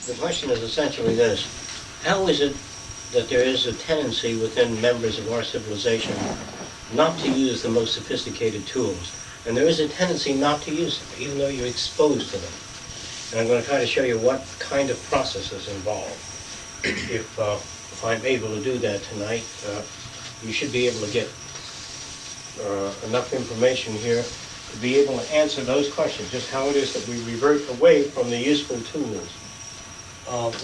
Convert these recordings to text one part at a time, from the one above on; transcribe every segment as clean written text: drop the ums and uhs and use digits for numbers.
The question is essentially this: how is it that there is a tendency within members of our civilization not to use the most sophisticated tools, and there is a tendency not to use them, even though you're exposed to them? And I'm going to try to show you what kind of process is involved. If I'm able to do that tonight, you should be able to get enough information here to be able to answer those questions, just how it is that we revert away from the useful tools.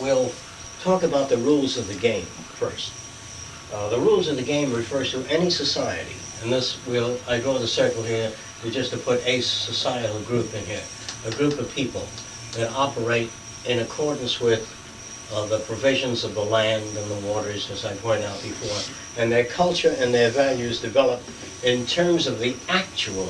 We'll talk about the rules of the game first. The rules of the game refers to any society, and this I draw the circle here just to put a societal group in here, a group of people that operate in accordance with the provisions of the land and the waters, as I pointed out before, and their culture and their values develop in terms of the actual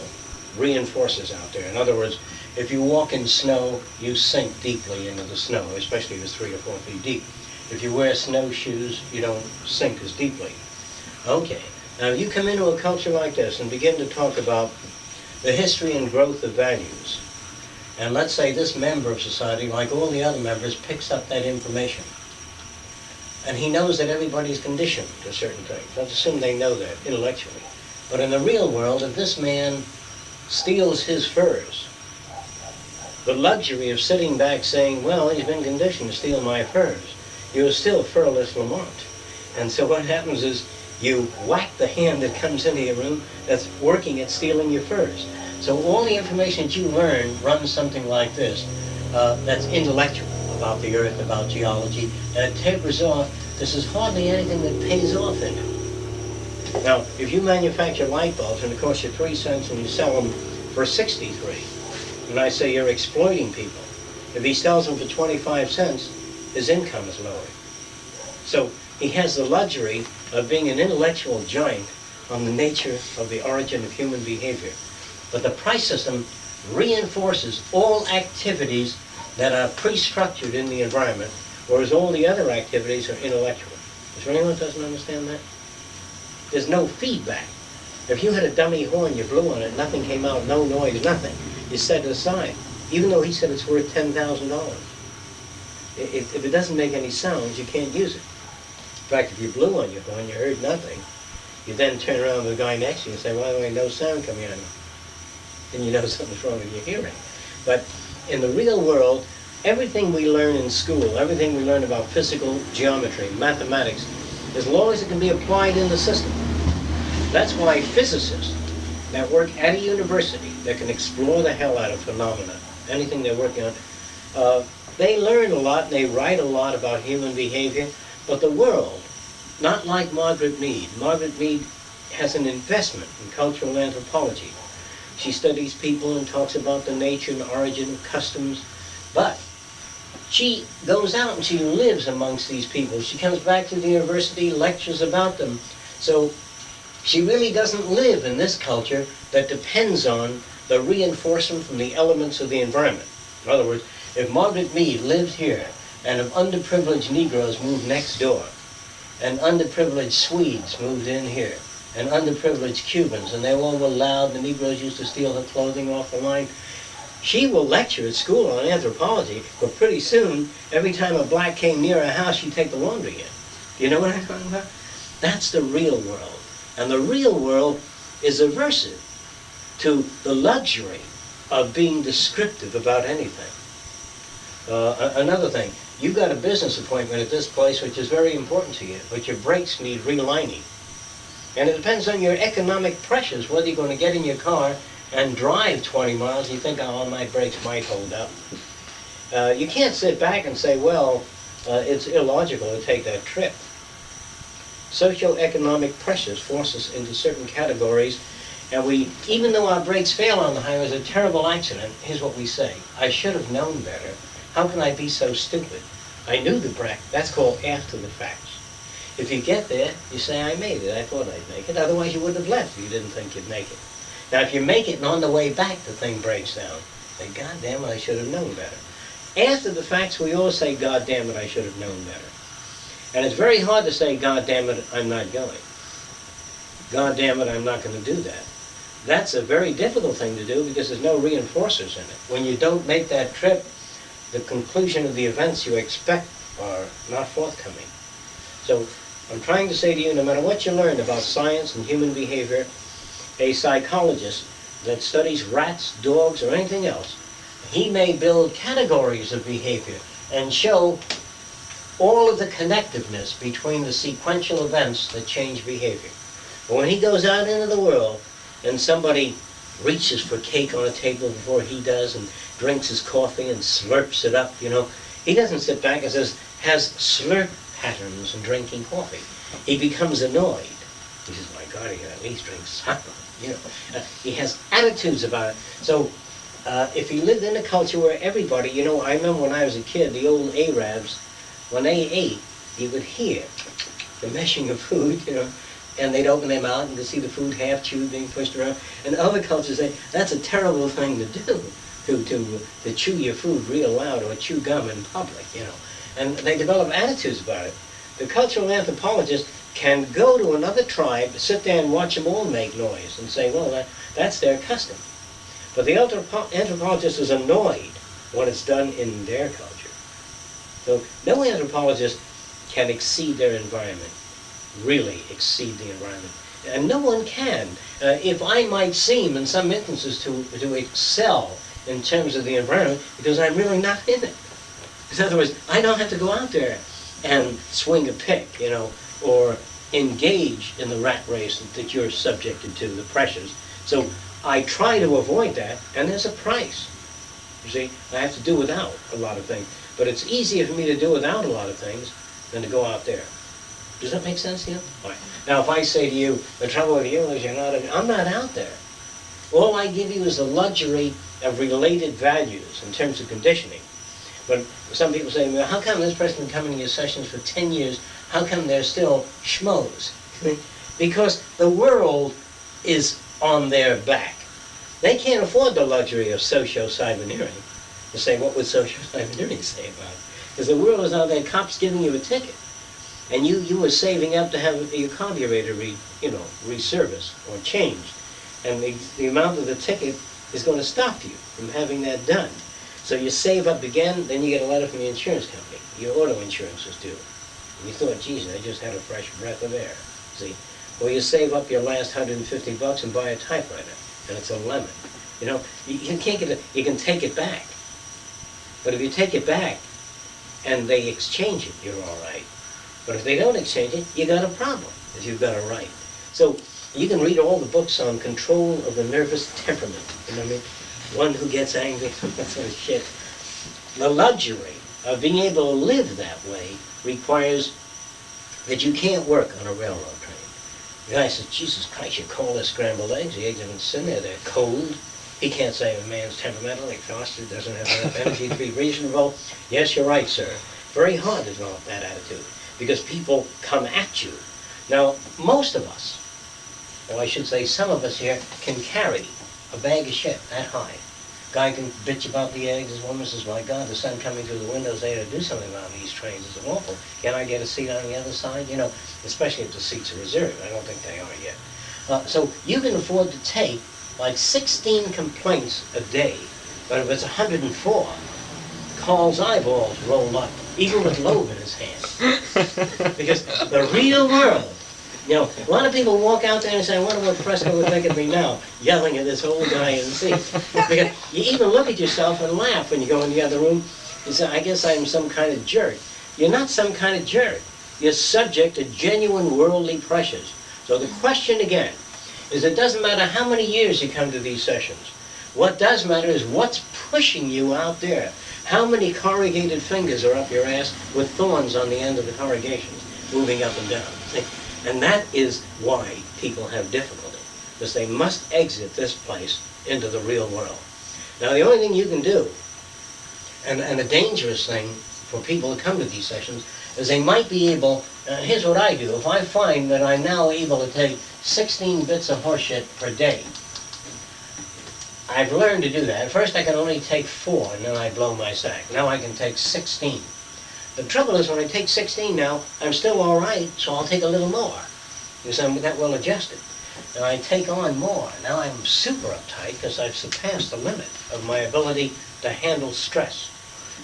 reinforcers out there. In other words, if you walk in snow, you sink deeply into the snow, especially if it's 3 or 4 feet deep. If you wear snowshoes, you don't sink as deeply. Okay, now you come into a culture like this and begin to talk about the history and growth of values. And let's say this member of society, like all the other members, picks up that information. And he knows that everybody's conditioned to certain things. Let's assume they know that intellectually. But in the real world, if this man steals his furs, the luxury of sitting back saying, well, he's been conditioned to steal my furs, you're still furless Lamont. And so what happens is you whack the hand that comes into your room that's working at stealing your furs. So all the information that you learn runs something like this, that's intellectual, about the earth, about geology, and it tapers off. This is hardly anything that pays off in it. Now, if you manufacture light bulbs and it costs you 3 cents and you sell them for 63, and I say you're exploiting people, if he sells them for 25 cents, his income is lowered. So he has the luxury of being an intellectual giant on the nature of the origin of human behavior. But the price system reinforces all activities that are pre-structured in the environment, whereas all the other activities are intellectual. Is there anyone who doesn't understand that? There's no feedback. If you had a dummy horn, you blew on it, nothing came out, no noise, nothing. You set it aside, even though he said it's worth $10,000. If it doesn't make any sounds, you can't use it. In fact, if you blew on your horn, you heard nothing, you then turn around to the guy next to you and say, well, there ain't no sound coming out of it. And you know something's wrong with your hearing. But in the real world, everything we learn in school, everything we learn about physical geometry, mathematics, as long as it can be applied in the system. That's why physicists that work at a university that can explore the hell out of phenomena, anything they're working on, they learn a lot and they write a lot about human behavior, but the world, not like Margaret Mead. Margaret Mead has an investment in cultural anthropology. She studies people and talks about the nature and origin of customs, but she goes out and she lives amongst these people. She comes back to the university, lectures about them. So she really doesn't live in this culture that depends on the reinforcement from the elements of the environment. In other words, if Margaret Mead lived here and if underprivileged Negroes moved next door and underprivileged Swedes moved in here and underprivileged Cubans, and they all were loud, the Negroes used to steal her clothing off the line, she will lecture at school on anthropology, but pretty soon, every time a black came near her house, she'd take the laundry in. You know what I'm talking about? That's the real world. And the real world is aversive to the luxury of being descriptive about anything. Another thing, you've got a business appointment at this place which is very important to you, but your brakes need relining. And it depends on your economic pressures whether you're going to get in your car and drive 20 miles. You think, oh, my brakes might hold up. You can't sit back and say, well, it's illogical to take that trip. Socioeconomic pressures force us into certain categories, and we, even though our brakes fail on the highway, it's a terrible accident, here's what we say: I should have known better. How can I be so stupid? I knew the brake. That's called after the facts. If you get there, you say, I made it. I thought I'd make it. Otherwise, you wouldn't have left if you didn't think you'd make it. Now, if you make it and on the way back the thing breaks down, say, God damn it, I should have known better. After the facts, we all say, God damn it, I should have known better. And it's very hard to say, God damn it, I'm not going. God damn it, I'm not going to do that. That's a very difficult thing to do because there's no reinforcers in it. When you don't make that trip, the conclusion of the events you expect are not forthcoming. So I'm trying to say to you, no matter what you learn about science and human behavior, a psychologist that studies rats, dogs, or anything else, he may build categories of behavior and show all of the connectiveness between the sequential events that change behavior. But when he goes out into the world and somebody reaches for cake on a table before he does and drinks his coffee and slurps it up, he doesn't sit back and has slurp patterns in drinking coffee. He becomes annoyed. He says, my God, he can at least drink something. He has attitudes about it. So if he lived in a culture where everybody, I remember when I was a kid, the old Arabs, when they ate, you would hear the meshing of food, and they'd open their mouth and you could see the food half chewed being pushed around. And other cultures say, that's a terrible thing to do, to chew your food real loud or chew gum in public, And they develop attitudes about it. The cultural anthropologist can go to another tribe, sit there and watch them all make noise and say, well, that's their custom. But the anthropologist is annoyed when it's done in their culture. So no anthropologist can exceed their environment, really exceed the environment. And no one can. If I might seem in some instances to excel in terms of the environment, because I'm really not in it. In other words, I don't have to go out there and swing a pick, or engage in the rat race that you're subjected to, the pressures. So I try to avoid that, and there's a price. You see, I have to do without a lot of things. But it's easier for me to do without a lot of things than to go out there. Does that make sense to you? All right. Now, if I say to you, the trouble with you is I'm not out there. All I give you is the luxury of related values in terms of conditioning. But some people say, well, how come this person has been coming to your sessions for 10 years? How come they're still schmoes? Because the world is on their back. They can't afford the luxury of socio-cyberneering. You say, what would socio-cyberneering say about it? Because the world is out there, cops giving you a ticket. And you were saving up to have your carburetor reserviced or changed. And the amount of the ticket is going to stop you from having that done. So you save up again, then you get a letter from the insurance company. Your auto insurance is due. And you thought, geez, I just had a fresh breath of air. See? Or you save up your last $150 and buy a typewriter, and it's a lemon. You can't get it. You can take it back. But if you take it back and they exchange it, you're all right. But if they don't exchange it, you got a problem if you've got a right. So you can read all the books on control of the nervous temperament. You know what I mean? One who gets angry, that sort of shit. The luxury of being able to live that way requires that you can't work on a railroad train. The guy says, Jesus Christ, you call this scrambled eggs? The eggs haven't sitting there, they're cold. He can't say a man's temperamental, exhausted, doesn't have enough energy to be reasonable. Yes, you're right, sir. Very hard to develop that attitude because people come at you. Now, most of us, or I should say some of us here, can carry a bag of shit that high. Guy can bitch about the eggs. His woman says, my God, the sun coming through the windows, they had to do something about these trains. It's awful. Can I get a seat on the other side? Especially if the seats are reserved. I don't think they are yet. So you can afford to take like 16 complaints a day, but if it's 104, Carl's eyeballs roll up, even with lobe in his hand. Because the real world, a lot of people walk out there and say, I wonder what Fresco would think of me now, yelling at this old guy in the seat. Because you even look at yourself and laugh when you go in the other room. You say, I guess I'm some kind of jerk. You're not some kind of jerk. You're subject to genuine worldly pressures. So the question again is it doesn't matter how many years you come to these sessions. What does matter is what's pushing you out there. How many corrugated fingers are up your ass with thorns on the end of the corrugations moving up and down. And that is why people have difficulty, because they must exit this place into the real world. Now the only thing you can do, and a dangerous thing for people to come to these sessions, is they might be able, here's what I do, if I find that I'm now able to take 16 bits of horseshit per day, I've learned to do that. At first I could only take 4 and then I blow my sack. Now I can take 16. The trouble is when I take 16 now, I'm still all right, so I'll take a little more, because I'm that well adjusted. And I take on more. Now I'm super uptight because I've surpassed the limit of my ability to handle stress.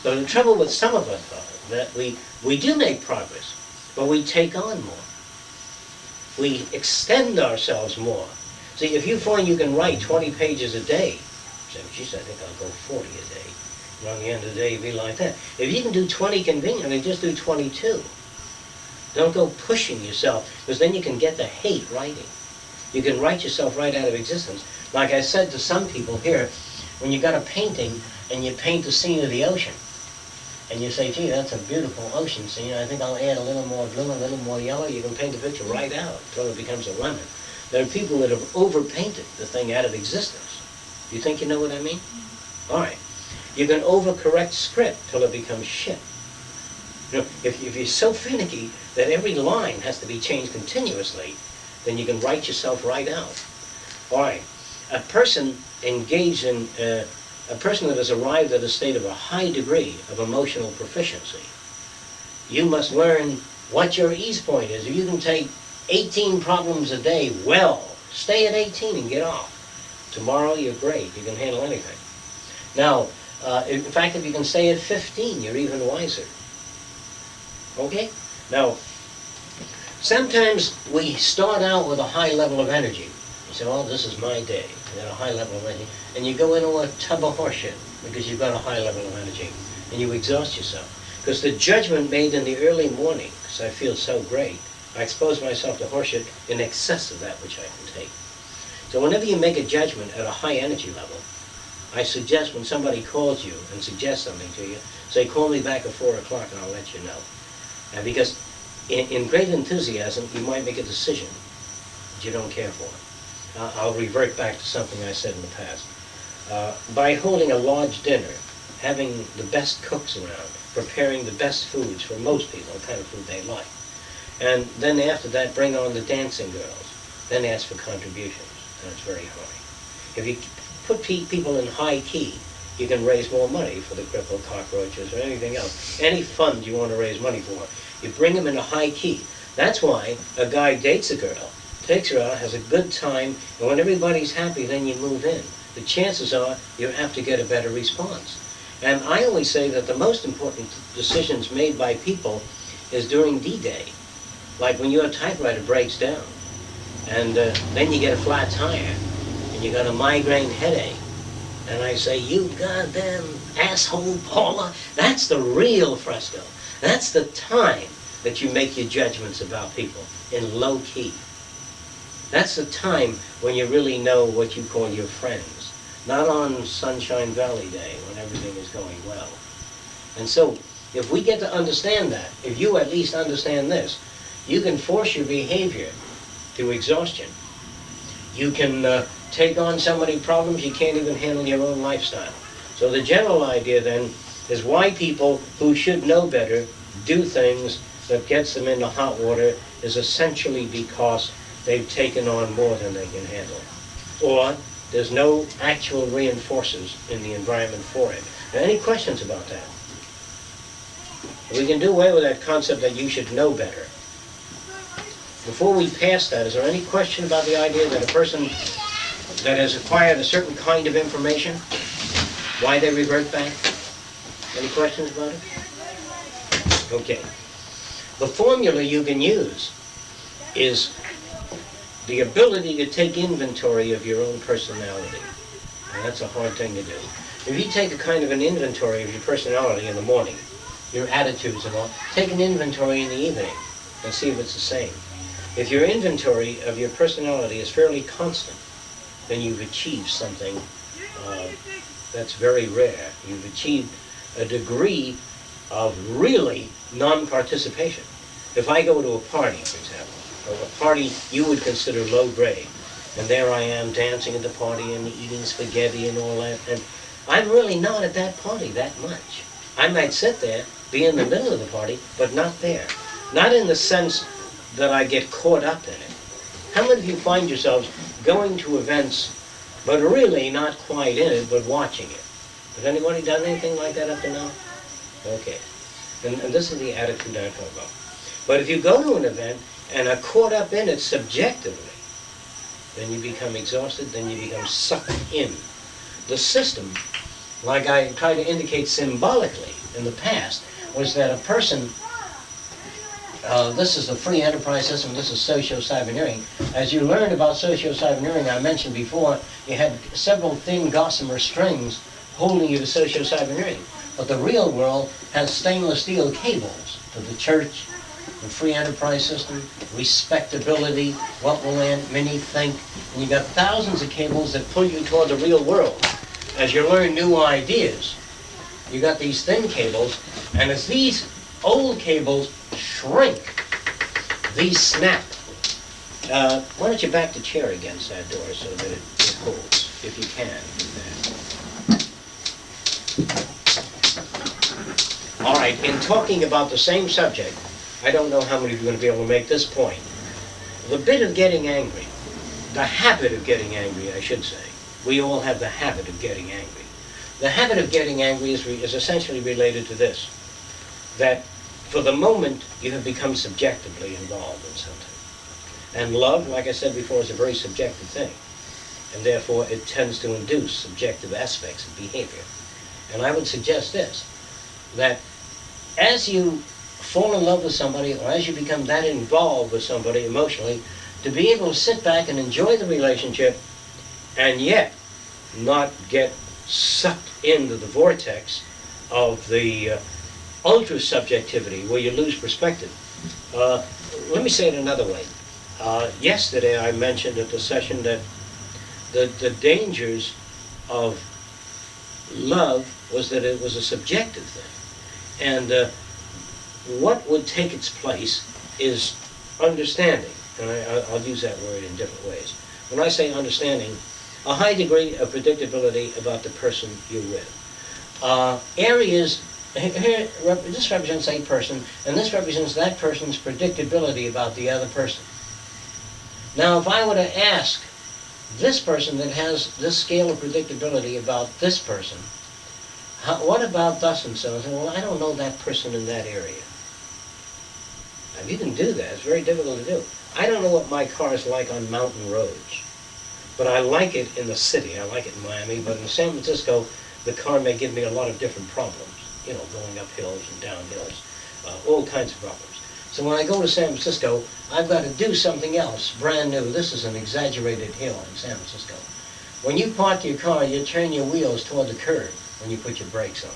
So the trouble with some of us are that we do make progress, but we take on more. We extend ourselves more. See, if you find you can write 20 pages a day, say, geez, I think I'll go 40 a day. And on the end of the day, you'll be like that. If you can do 20 conveniently, just do 22. Don't go pushing yourself, because then you can get the hate writing. You can write yourself right out of existence. Like I said to some people here, when you got a painting and you paint the scene of the ocean, and you say, gee, that's a beautiful ocean scene, I think I'll add a little more blue, a little more yellow, you can paint the picture right out until it becomes a lemon. There are people that have overpainted the thing out of existence. You think you know what I mean? All right. You can overcorrect script till it becomes shit. You know, if you're so finicky that every line has to be changed continuously, then you can write yourself right out. All right. A person engaged in, a person that has arrived at a state of a high degree of emotional proficiency, you must learn what your ease point is. If you can take 18 problems a day, well, stay at 18 and get off. Tomorrow you're great. You can handle anything. Now, in fact, if you can stay at 15, you're even wiser. Okay? Now, sometimes we start out with a high level of energy. You say, well, this is my day. You got a high level of energy. And you go into a tub of horseshit because you've got a high level of energy. And you exhaust yourself. Because the judgment made in the early morning, because I feel so great, I expose myself to horseshit in excess of that which I can take. So whenever you make a judgment at a high energy level, I suggest when somebody calls you and suggests something to you, say, call me back at 4 o'clock and I'll let you know. And because in great enthusiasm, you might make a decision that you don't care for. I'll revert back to something I said in the past. By holding a large dinner, having the best cooks around, preparing the best foods for most people, the kind of food they like. And then after that, bring on the dancing girls. Then ask for contributions, and it's very high. If you put people in high key, you can raise more money for the crippled cockroaches or anything else. Any fund you want to raise money for, you bring them in a high key. That's why a guy dates a girl, takes her out, has a good time, and when everybody's happy, then you move in. The chances are you're apt to get a better response. And I always say that the most important decisions made by people is during D-Day. Like when your typewriter breaks down, and then you get a flat tire, and you got a migraine headache, and I say, you goddamn asshole Paula, that's the real fresco. That's the time that you make your judgments about people in low key. That's the time when you really know what you call your friends. Not on Sunshine Valley Day when everything is going well. And so, if we get to understand that, if you at least understand this, you can force your behavior to exhaustion. You can take on so many problems you can't even handle your own lifestyle. So the general idea then is why people who should know better do things that gets them into hot water is essentially because they've taken on more than they can handle. Or there's no actual reinforcers in the environment for it. Now, any questions about that? We can do away with that concept that you should know better. Before we pass that, is there any question about the idea that a person that has acquired a certain kind of information, why they revert back? Any questions about it? Okay. The formula you can use is the ability to take inventory of your own personality. And that's a hard thing to do. If you take a kind of an inventory of your personality in the morning, your attitudes and all, take an inventory in the evening and see if it's the same. If your inventory of your personality is fairly constant, then you've achieved something that's very rare. You've achieved a degree of really non-participation. If I go to a party, for example, or a party you would consider low grade, and there I am dancing at the party and eating spaghetti and all that, and I'm really not at that party that much. I might sit there, be in the middle of the party, but not there. Not in the sense that I get caught up in it. How many of you find yourselves going to events, but really not quite in it, but watching it? Has anybody done anything like that up to now? Okay. And this is the attitude I talk about. But if you go to an event and are caught up in it subjectively, then you become exhausted, then you become sucked in. The system, like I try to indicate symbolically, in the past was that a person, this is the free enterprise system, this is socio-cyberneering. As you learned about socio-cyberneering, I mentioned before, you had several thin gossamer strings holding you to socio-cyberneering. But the real world has stainless steel cables to the church, the free enterprise system, respectability, what will Aunt Minnie think, and you got thousands of cables that pull you toward the real world. As you learn new ideas, you got these thin cables, and as these old cables shrink, these snap. Why don't you back the chair against that door so that it holds, if you can. All right, in talking about the same subject, I don't know how many of you are going to be able to make this point. The bit of getting angry, the habit of getting angry, I should say. We all have the habit of getting angry. The habit of getting angry is essentially related to this, that for the moment you have become subjectively involved in something. And love, like I said before, is a very subjective thing. And therefore it tends to induce subjective aspects of behavior. And I would suggest this, that as you fall in love with somebody, or as you become that involved with somebody emotionally, to be able to sit back and enjoy the relationship and yet not get sucked into the vortex of the ultra-subjectivity where you lose perspective. Let me say it another way. Yesterday I mentioned at the session that the dangers of love was that it was a subjective thing. And what would take its place is understanding. And I'll use that word in different ways. When I say understanding, a high degree of predictability about the person you're with. Areas, here, this represents a person, and this represents that person's predictability about the other person. Now, if I were to ask this person that has this scale of predictability about this person, what about thus and so? I say, well, I don't know that person in that area. Now, you can do that. It's very difficult to do. I don't know what my car is like on mountain roads, but I like it in the city. I like it in Miami, but in San Francisco, the car may give me a lot of different problems, you know, going up hills and down hills, all kinds of problems. So when I go to San Francisco, I've got to do something else, brand new. This is an exaggerated hill in San Francisco. When you park your car, you turn your wheels toward the curb when you put your brakes on.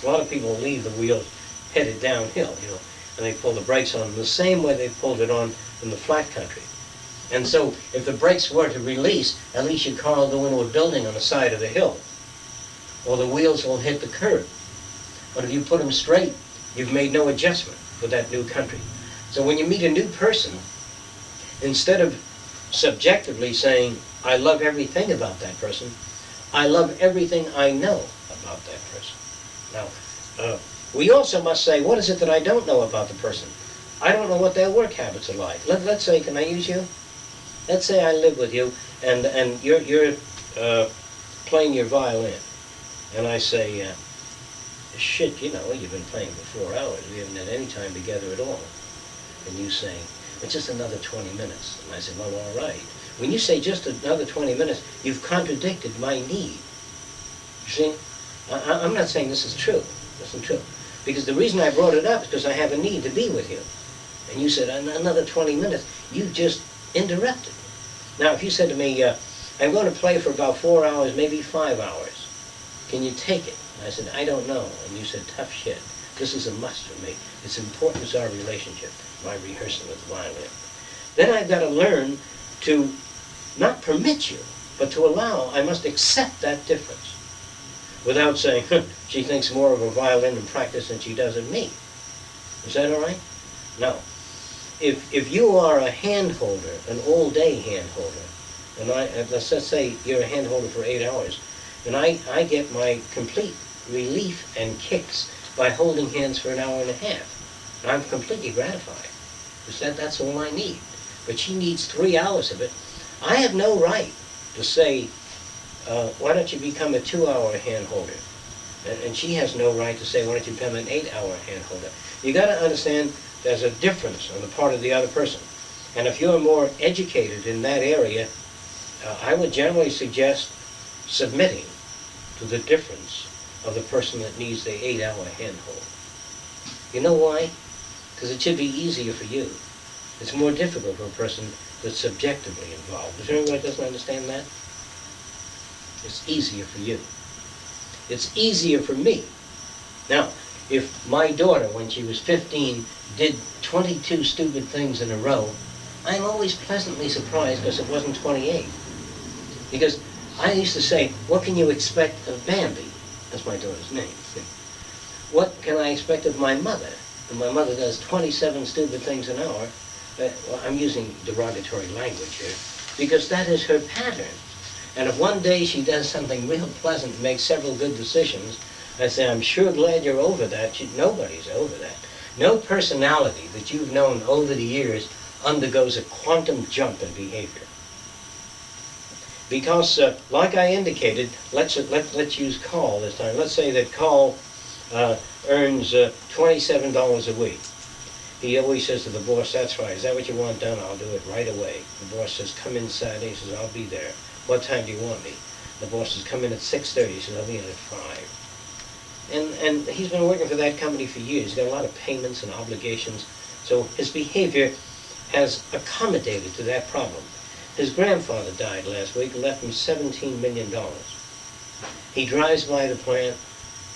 A lot of people leave the wheels headed downhill, you know, and they pull the brakes on the same way they pulled it on in the flat country. And so if the brakes were to release, at least your car will go into a building on the side of the hill, or the wheels will hit the curb. But if you put them straight, you've made no adjustment for that new country. So when you meet a new person, instead of subjectively saying, I love everything about that person, I love everything I know about that person. Now, we also must say, what is it that I don't know about the person? I don't know what their work habits are like. Let's say, can I use you? Let's say I live with you, and you're playing your violin, and I say, shit, you know, you've been playing for 4 hours. We haven't had any time together at all. And you say, it's just another 20 minutes. And I say, well, all right. When you say just another 20 minutes, you've contradicted my need. You see? I'm not saying this is true. This isn't true. Because the reason I brought it up is because I have a need to be with you. And you said, another 20 minutes. You just interrupted. Now, if you said to me, I'm going to play for about 4 hours, maybe 5 hours. Can you take it? And I said, I don't know. And you said, tough shit. This is a must for me. It's important as our relationship, my rehearsal with the violin. Then I've got to learn to not permit you, but to allow. I must accept that difference without saying, she thinks more of a violin in practice than she does of me. Is that all right? No. If you are a hand holder, an all-day hand holder, and let's say you're a hand holder for 8 hours, and I get my complete relief and kicks by holding hands for an hour and a half. And I'm completely gratified, because that's all I need. But she needs 3 hours of it. I have no right to say, why don't you become a 2-hour hand holder? And she has no right to say, why don't you become an 8-hour hand holder? You got to understand there's a difference on the part of the other person. And if you're more educated in that area, I would generally suggest submitting to the difference of the person that needs the 8-hour handhold. You know why? Because it should be easier for you. It's more difficult for a person that's subjectively involved. Is there anyone that doesn't understand that? It's easier for you. It's easier for me. Now, if my daughter, when she was 15, did 22 stupid things in a row, I'm always pleasantly surprised because it wasn't 28. Because I used to say, what can you expect of Bambi? That's my daughter's name. What can I expect of my mother? And my mother does 27 stupid things an hour. Well, I'm using derogatory language here, because that is her pattern. And if one day she does something real pleasant and makes several good decisions, I say, I'm sure glad you're over that. Nobody's over that. No personality that you've known over the years undergoes a quantum jump in behavior. Because, like I indicated, let's use Carl this time. Let's say that Carl earns $27 a week. He always says to the boss, that's right, is that what you want done? I'll do it right away. The boss says, come in Saturday. He says, I'll be there. What time do you want me? The boss says, come in at 6:30. He says, I'll be in at 5. And he's been working for that company for years. He's got a lot of payments and obligations. So his behavior has accommodated to that problem. His grandfather died last week and left him $17 million. He drives by the plant,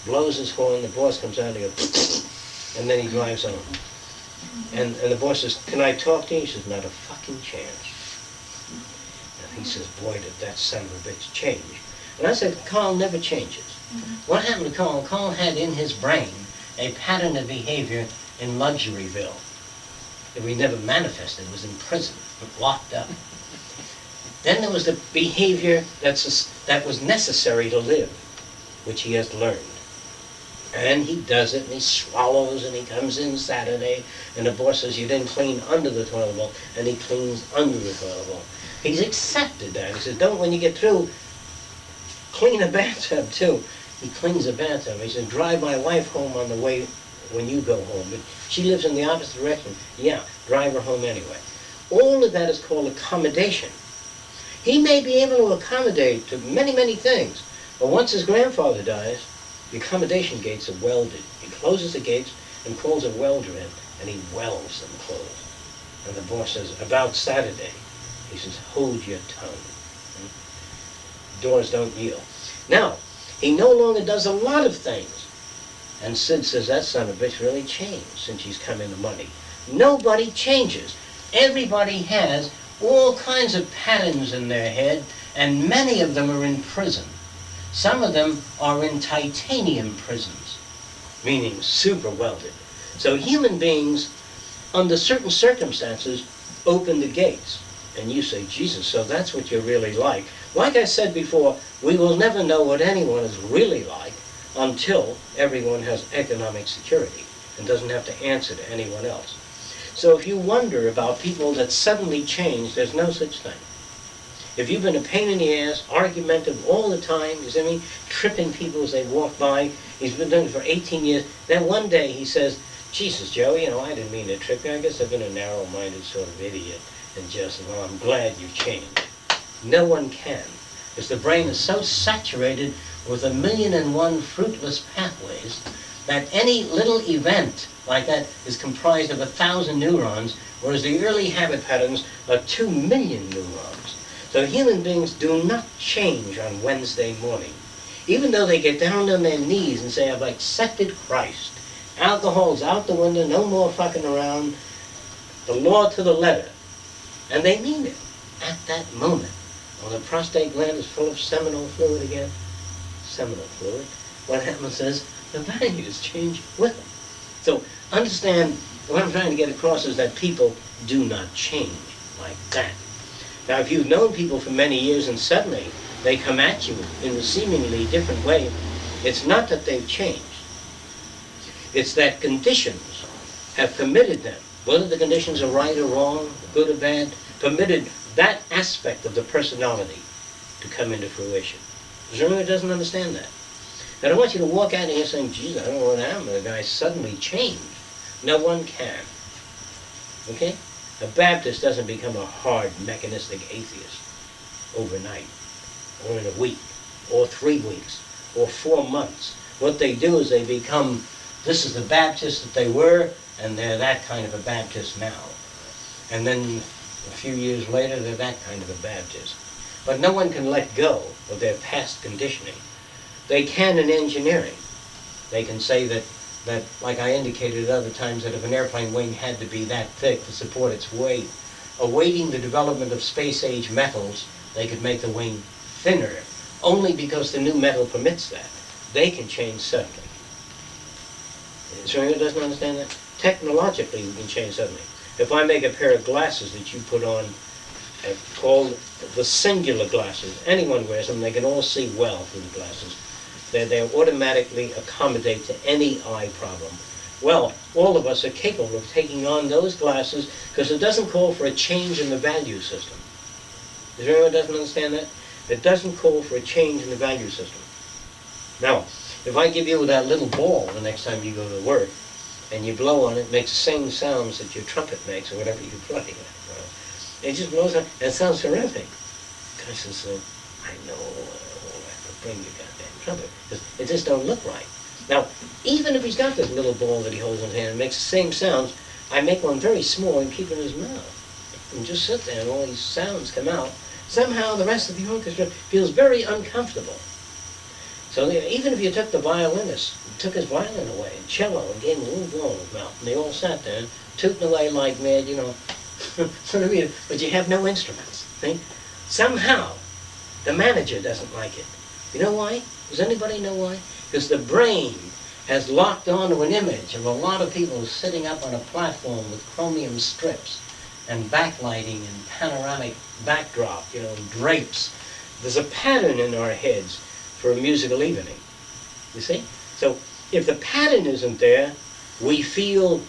blows his horn, the boss comes out and he goes, and then he drives on. And the boss says, can I talk to you? He says, not a fucking chance. And he says, boy, did that son of a bitch change. And I said, Carl never changes. What happened to Carl? Carl had in his brain a pattern of behavior in Luxuryville that we never manifested. It was in prison, locked up. Then there was the behavior that was necessary to live, which he has learned. And he does it, and he swallows, and he comes in Saturday, and the boss says, you didn't clean under the toilet bowl, and he cleans under the toilet bowl. He's accepted that. He says, don't, when you get through, clean a bathtub, too. He cleans the bathtub. He says, drive my wife home on the way when you go home. But she lives in the opposite direction. Yeah, drive her home anyway. All of that is called accommodation. He may be able to accommodate to many, many things, but once his grandfather dies, the accommodation gates are welded. He closes the gates and calls a welder in, and he welds them closed. And the boss says, about Saturday, he says, hold your tongue. Doors don't yield. Now, he no longer does a lot of things. And Sid says, that son of a bitch really changed since he's come into money. Nobody changes. Everybody has all kinds of patterns in their head, and many of them are in prison. Some of them are in titanium prisons, meaning super welded. So human beings, under certain circumstances, open the gates. And you say, Jesus, so that's what you're really like. Like I said before, we will never know what anyone is really like until everyone has economic security and doesn't have to answer to anyone else. So if you wonder about people that suddenly change, there's no such thing. If you've been a pain in the ass, argumentative all the time, you see what I mean, tripping people as they walk by, he's been doing it for 18 years, then one day he says, Jesus, Joe, you know, I didn't mean to trip you. I guess I've been a narrow-minded sort of idiot. And just, well, I'm glad you've changed. No one can, because the brain is so saturated with 1,000,001 fruitless pathways that any little event like that is comprised of 1,000 neurons, whereas the early habit patterns are 2 million neurons. So human beings do not change on Wednesday morning. Even though they get down on their knees and say, I've accepted Christ. Alcohol's out the window, no more fucking around. The law to the letter. And they mean it at that moment. When the prostate gland is full of seminal fluid again, what happens is the values change with it. So understand, what I'm trying to get across is that people do not change like that. Now, if you've known people for many years and suddenly they come at you in a seemingly different way, it's not that they've changed. It's that conditions have permitted them, whether the conditions are right or wrong, good or bad, permitted that aspect of the personality to come into fruition. Is there anyone who doesn't understand that? I don't want you to walk out of here saying, geez, I don't know what happened. The guy suddenly changed. No one can. Okay? A Baptist doesn't become a hard, mechanistic atheist overnight, or in a week, or 3 weeks, or 4 months, What they do is they become, this is the Baptist that they were, and they're that kind of a Baptist now. And then a few years later, they're that kind of a Baptist. But no one can let go of their past conditioning. They can in engineering. They can say that, like I indicated at other times, that if an airplane wing had to be that thick to support its weight, awaiting the development of space-age metals, they could make the wing thinner, only because the new metal permits that. They can change suddenly. Is there anyone who doesn't understand that? Technologically, we can change suddenly. If I make a pair of glasses that you put on, called the singular glasses, anyone wears them, they can all see well through the glasses. They automatically accommodate to any eye problem. Well, all of us are capable of taking on those glasses because it doesn't call for a change in the value system. Is there anyone who doesn't understand that? It doesn't call for a change in the value system. Now, if I give you that little ball the next time you go to work, and you blow on it, it makes the same sounds that your trumpet makes or whatever you play. It just blows on, and it sounds terrific. Guy says, I know, I have to bring your goddamn trumpet. It just don't look right. Now, even if he's got this little ball that he holds in his hand and makes the same sounds, I make one very small and keep it in his mouth. And just sit there and all these sounds come out. Somehow the rest of the orchestra feels very uncomfortable. So even if you took the violinist, took his violin away, and cello, and gave him a little blow in his mouth, and they all sat there, tooting away like mad, you know, but you have no instruments, see? Somehow, the manager doesn't like it. You know why? Does anybody know why? Because the brain has locked onto an image of a lot of people sitting up on a platform with chromium strips and backlighting and panoramic backdrop, you know, drapes. There's a pattern in our heads for a musical evening, you see? So if the pattern isn't there, we feel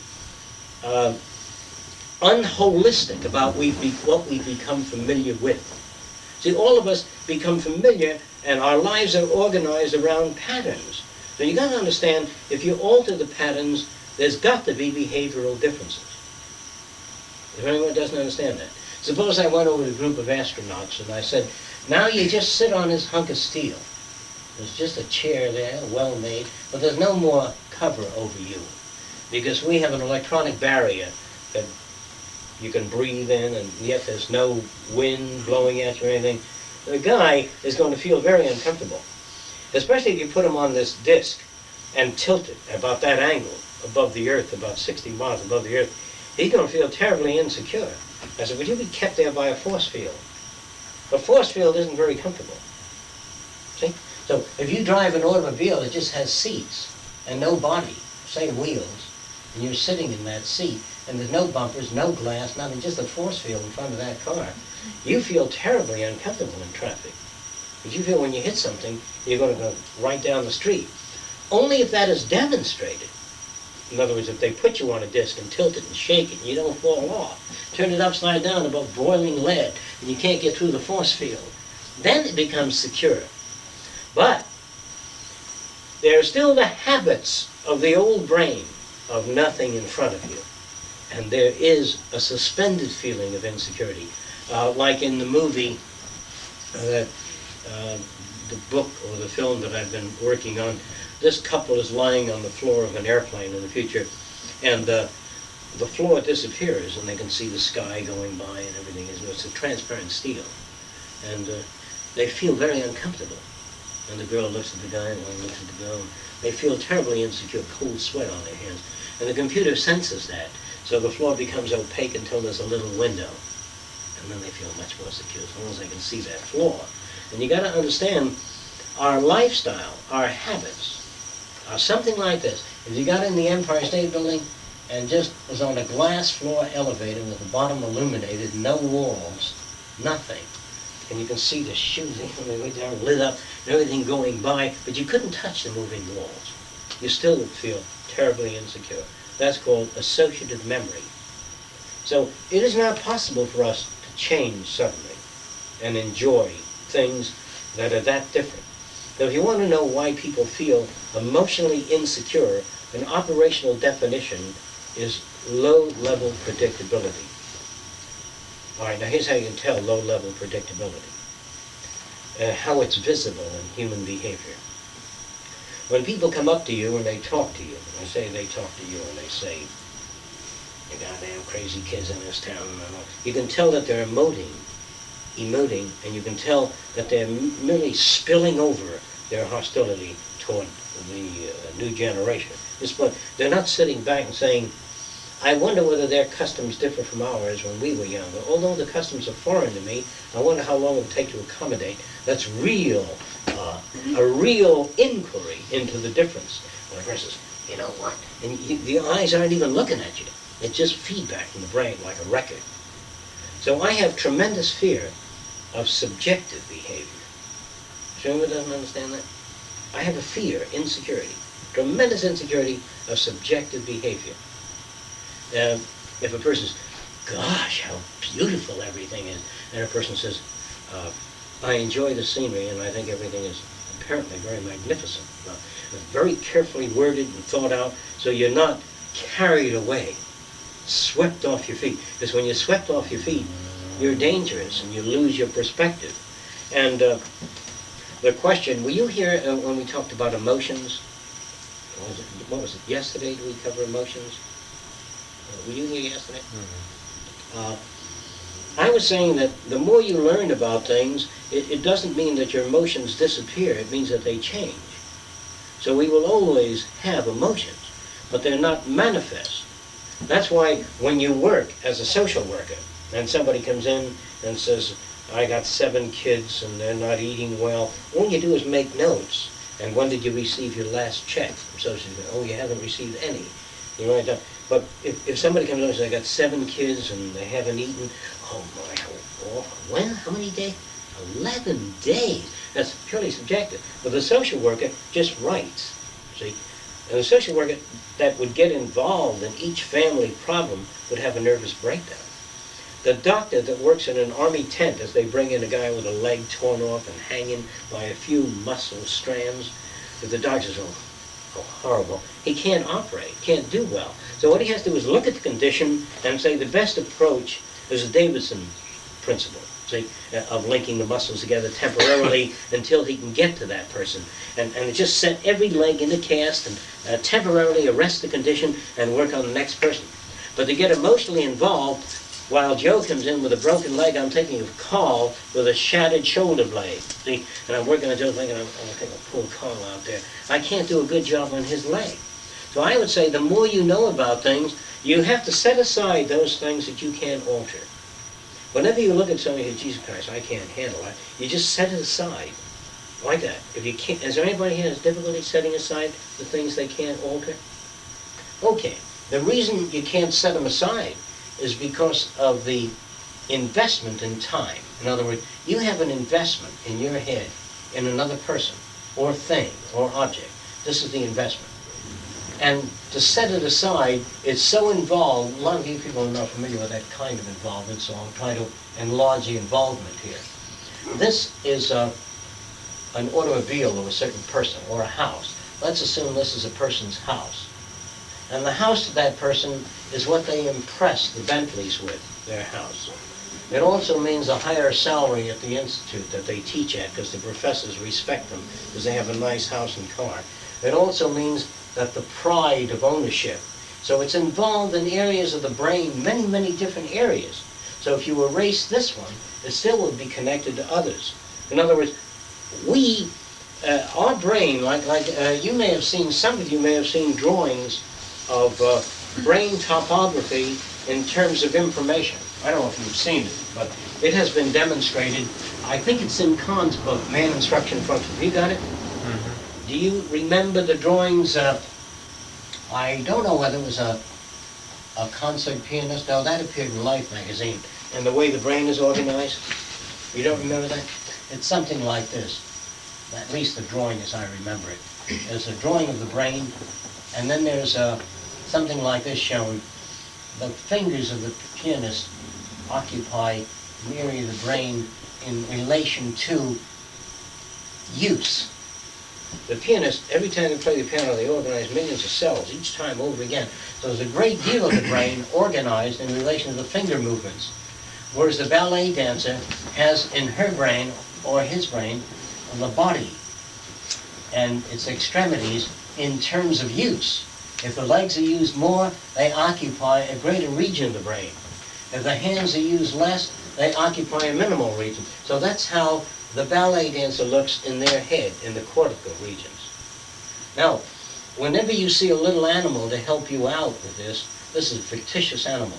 unholistic about what we become familiar with. See, all of us become familiar, and our lives are organized around patterns. So you got to understand, if you alter the patterns, there's got to be behavioral differences. If anyone doesn't understand that. Suppose I went over to a group of astronauts and I said, now you just sit on this hunk of steel. There's just a chair there, well made, but there's no more cover over you. Because we have an electronic barrier that you can breathe in, and yet there's no wind blowing at you or anything. The guy is going to feel very uncomfortable. Especially if you put him on this disc and tilt it about that angle above the earth, about 60 miles above the earth. He's going to feel terribly insecure. I said, would you be kept there by a force field? A force field isn't very comfortable. See? So if you drive an automobile that just has seats and no body, say wheels, and you're sitting in that seat, and there's no bumpers, no glass, nothing, just a force field in front of that car, you feel terribly uncomfortable in traffic. But you feel when you hit something, you're going to go right down the street. Only if that is demonstrated. In other words, if they put you on a disc and tilt it and shake it, and you don't fall off, turn it upside down above boiling lead, and you can't get through the force field, then it becomes secure. But there are still the habits of the old brain of nothing in front of you. And there is a suspended feeling of insecurity. Like in the movie, the book or the film that I've been working on, this couple is lying on the floor of an airplane in the future, and the floor disappears, and they can see the sky going by and everything. It's a transparent steel. And they feel very uncomfortable. And the girl looks at the guy, and the guy looks at the girl. They feel terribly insecure, cold sweat on their hands. And the computer senses that. So the floor becomes opaque until there's a little window. And then they feel much more secure, as long as they can see that floor. And you got to understand, our lifestyle, our habits, are something like this. If you got in the Empire State Building and just was on a glass floor elevator with the bottom illuminated, no walls, nothing, and you can see the shoes way down, lit up, and everything going by, but you couldn't touch the moving walls. You still would feel terribly insecure. That's called associative memory. So it is not possible for us to change suddenly and enjoy things that are that different. So if you want to know why people feel emotionally insecure, an operational definition is low-level predictability. All right, now here's how you can tell low-level predictability. How it's visible in human behavior. When people come up to you and they talk to you, and say they talk to you and they say, "You goddamn crazy kids in this town," you can tell that they're emoting, and you can tell that they're merely spilling over their hostility toward the new generation. They're not sitting back and saying, "I wonder whether their customs differ from ours when we were younger. Although the customs are foreign to me, I wonder how long it would take to accommodate." That's real, a real inquiry into the difference. When a person says, "You know what?" And the eyes aren't even looking at you. It's just feedback from the brain like a record. So I have tremendous fear of subjective behavior. Does anyone doesn't understand that? I have a fear, insecurity, tremendous insecurity of subjective behavior. If a person says, "Gosh, how beautiful everything is," and a person says, "I enjoy the scenery and I think everything is apparently very magnificent," very carefully worded and thought out, so you're not carried away, swept off your feet. Because when you're swept off your feet, you're dangerous and you lose your perspective. And the question, were you here when we talked about emotions? What was it, yesterday did we cover emotions? Were you here yesterday? I was saying that the more you learn about things, it doesn't mean that your emotions disappear. It means that they change. So we will always have emotions, but they're not manifest. That's why when you work as a social worker, and somebody comes in and says, "I got 7 kids and they're not eating well," all you do is make notes. "And when did you receive your last check from Social Security?" "Oh, you haven't received any." You write down. But if somebody comes in and says, "I got 7 kids and they haven't eaten," "Oh my, how awful." When? How many days? 11 days. That's purely subjective. But the social worker just writes, see? And the social worker that would get involved in each family problem would have a nervous breakdown. The doctor that works in an army tent as they bring in a guy with a leg torn off and hanging by a few muscle strands, if the doctor says, "Oh, horrible," he can't operate, can't do well. So what he has to do is look at the condition and say the best approach is the Davidson principle, see, of linking the muscles together temporarily until he can get to that person. And just set every leg in a cast and temporarily arrest the condition and work on the next person. But to get emotionally involved, while Joe comes in with a broken leg, I'm thinking of Carl with a shattered shoulder blade. See, and I'm working on Joe's leg, and I'm thinking of poor Carl out there. I can't do a good job on his leg. So I would say the more you know about things, you have to set aside those things that you can't alter. Whenever you look at somebody who, "Jesus Christ, I can't handle it," you just set it aside. Like that. If you can't, is there anybody here has difficulty setting aside the things they can't alter? Okay. The reason you can't set them aside is because of the investment in time. In other words, you have an investment in your head in another person or thing or object. This is the investment. And to set it aside is so involved. A lot of you people are not familiar with that kind of involvement, so I'll try to enlarge the involvement here. This is an automobile of a certain person or a house. Let's assume this is a person's house. And the house of that person is what they impress the Bentleys with, their house. It also means a higher salary at the institute that they teach at because the professors respect them because they have a nice house and car. It also means that the pride of ownership. So it's involved in areas of the brain, many, many different areas. So if you erase this one, it still would be connected to others. In other words, our brain, you may have seen, some of you may have seen drawings of brain topography in terms of information. I don't know if you've seen it, but it has been demonstrated. I think it's in Kahn's book, Man, Instruction, Function. Have you got it? Mm-hmm. Do you remember the drawings? I don't know whether it was a concert pianist. No, that appeared in Life magazine. And the way the brain is organized. You don't remember that? It's something like this. At least the drawing as I remember it. There's a drawing of the brain, and then there's something like this shown. The fingers of the pianist occupy an area of the brain in relation to use. The pianist, every time they play the piano, they organize millions of cells each time over again. So there's a great deal of the brain organized in relation to the finger movements. Whereas the ballet dancer has in her brain, or his brain, the body and its extremities in terms of use. If the legs are used more, they occupy a greater region of the brain. If the hands are used less, they occupy a minimal region. So that's how the ballet dancer looks in their head, in the cortical regions. Now, whenever you see a little animal to help you out with this is a fictitious animal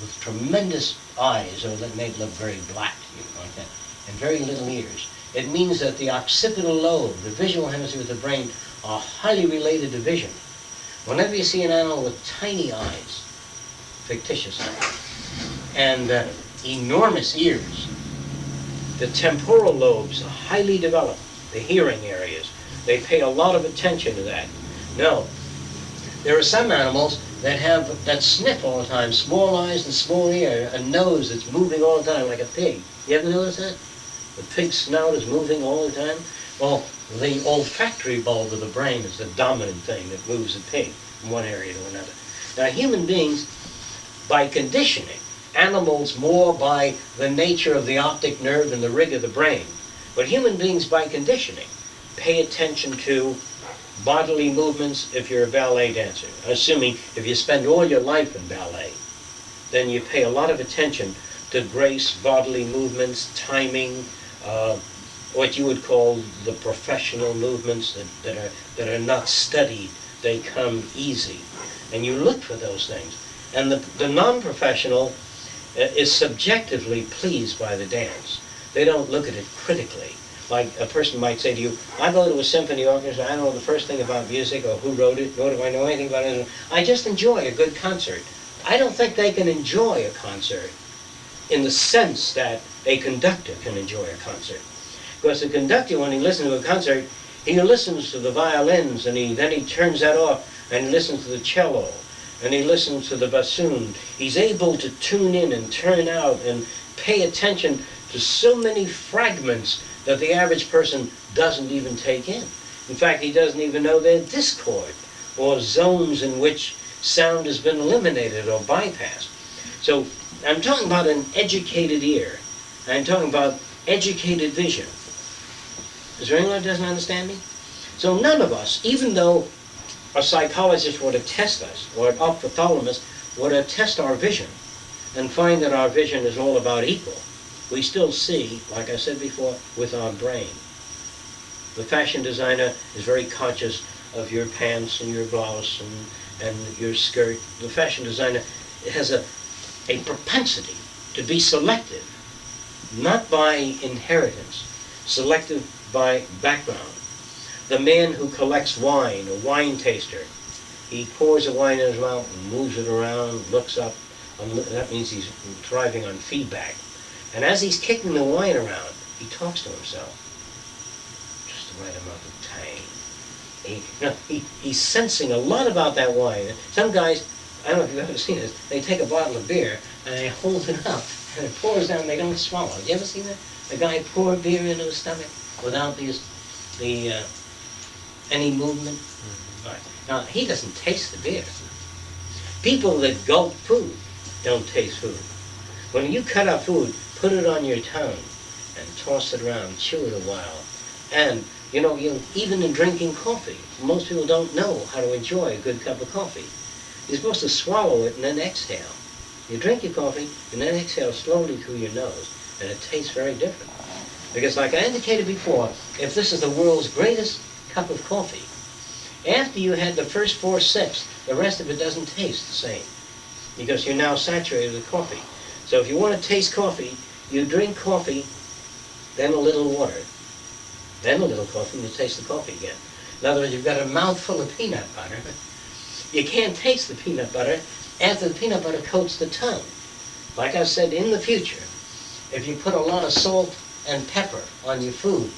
with tremendous eyes, or that may look very black to you, like that, and very little ears. It means that the occipital lobe, the visual hemisphere of the brain, are highly related to vision. Whenever you see an animal with tiny eyes, fictitious eyes, and enormous ears, the temporal lobes are highly developed, the hearing areas. They pay a lot of attention to that. Now, there are some animals that sniff all the time, small eyes and small ear, a nose that's moving all the time like a pig. You ever notice that? The pig's snout is moving all the time. Well, the olfactory bulb of the brain is the dominant thing that moves the pig from one area to another. Now, human beings, by conditioning, animals more by the nature of the optic nerve and the rig of the brain, but human beings by conditioning pay attention to bodily movements if you're a ballet dancer. Assuming if you spend all your life in ballet, then you pay a lot of attention to grace, bodily movements, timing, what you would call the professional movements that are not studied. They come easy. And you look for those things. And the non-professional is subjectively pleased by the dance. They don't look at it critically. Like a person might say to you, I go to a symphony orchestra, I don't know the first thing about music or who wrote it, nor do I know anything about it. I just enjoy a good concert. I don't think they can enjoy a concert in the sense that a conductor can enjoy a concert. Because the conductor, when he listens to a concert, he listens to the violins, and then he turns that off, and he listens to the cello, and he listens to the bassoon. He's able to tune in and turn out and pay attention to so many fragments that the average person doesn't even take in. In fact, he doesn't even know their discord, or zones in which sound has been eliminated or bypassed. So I'm talking about an educated ear. I'm talking about educated vision. Is there anyone who doesn't understand me? So none of us, even though a psychologist were to test us, or an ophthalmologist were to test our vision, and find that our vision is all about equal, we still see, like I said before, with our brain. The fashion designer is very conscious of your pants and your blouse and your skirt. The fashion designer has a propensity to be selective, not by inheritance, selective by background. The man who collects wine, a wine taster, he pours the wine in his mouth and moves it around, looks up, and that means he's thriving on feedback. And as he's kicking the wine around, he talks to himself. Just the right amount of tang. He's sensing a lot about that wine. Some guys, I don't know if you've ever seen this, they take a bottle of beer and they hold it up and it pours down and they don't swallow. Have you ever seen that? A guy pour beer into his stomach without any movement? Mm-hmm. Right. Now, he doesn't taste the beer. People that gulp food don't taste food. When you cut up food, put it on your tongue and toss it around, chew it a while. And, even in drinking coffee, most people don't know how to enjoy a good cup of coffee. You're supposed to swallow it and then exhale. You drink your coffee and then exhale slowly through your nose, and it tastes very different. Because like I indicated before, if this is the world's greatest cup of coffee, after you had the first 4 sips, the rest of it doesn't taste the same, because you're now saturated with coffee. So if you want to taste coffee, you drink coffee, then a little water, then a little coffee, and you taste the coffee again. In other words, you've got a mouthful of peanut butter. You can't taste the peanut butter after the peanut butter coats the tongue. Like I said, in the future, if you put a lot of salt and pepper on your food,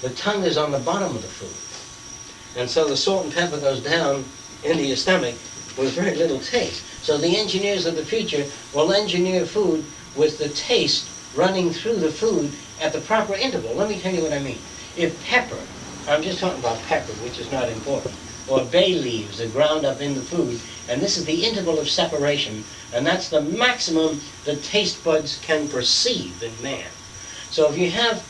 the tongue is on the bottom of the food. And so the salt and pepper goes down into your stomach with very little taste. So the engineers of the future will engineer food with the taste running through the food at the proper interval. Let me tell you what I mean. If pepper, I'm just talking about pepper, which is not important, or bay leaves are ground up in the food, and this is the interval of separation, and that's the maximum the taste buds can perceive in man. So if you have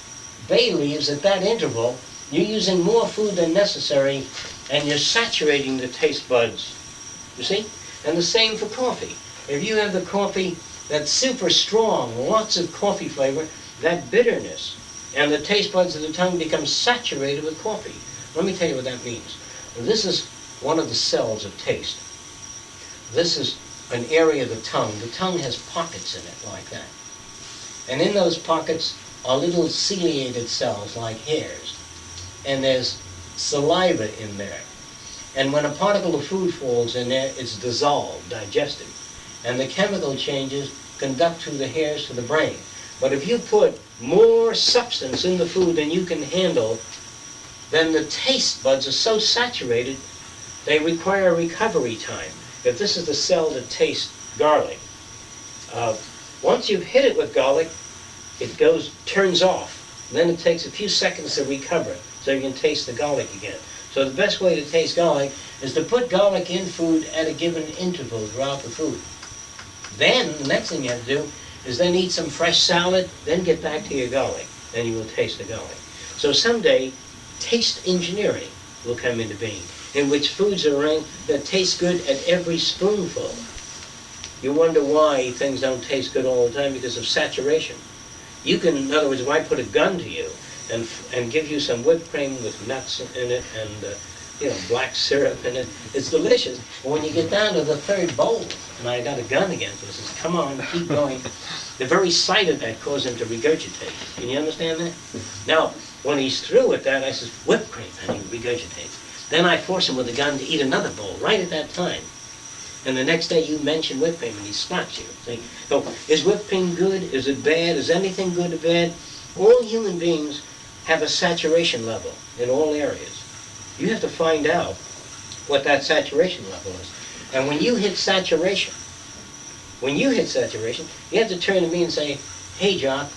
bay leaves at that interval, You're using more food than necessary, and you're saturating the taste buds. You see? And the same for coffee. If you have the coffee that's super strong, lots of coffee flavor, that bitterness and the taste buds of the tongue become saturated with coffee. Let me tell you what that means. This is one of the cells of taste. This is an area of the tongue. The tongue has pockets in it like that. And in those pockets are little ciliated cells like hairs. And there's saliva in there. And when a particle of food falls in there, it's dissolved, digested. And the chemical changes conduct through the hairs to the brain. But if you put more substance in the food than you can handle, then the taste buds are so saturated, they require recovery time. If this is the cell that tastes garlic, once you've hit it with garlic, it turns off. Then it takes a few seconds to recover so you can taste the garlic again. So the best way to taste garlic is to put garlic in food at a given interval throughout the food. Then, the next thing you have to do is then eat some fresh salad, then get back to your garlic. Then you will taste the garlic. So someday, taste engineering will come into being, in which foods are ranked that taste good at every spoonful. You wonder why things don't taste good all the time, because of saturation. You can, in other words, if I put a gun to you and give you some whipped cream with nuts in it and black syrup in it, it's delicious. But when you get down to the third bowl, and I got a gun against it, it says, come on, keep going. The very sight of that caused him to regurgitate. Can you understand that? Now, when he's through with that, I says, whipped cream, and he regurgitates. Then I force him with a gun to eat another bowl right at that time. And the next day you mention whipped cream and he spots you. See? So, is whipped cream good? Is it bad? Is anything good or bad? All human beings have a saturation level in all areas. You have to find out what that saturation level is. And when you hit saturation, you have to turn to me and say, hey, Jock,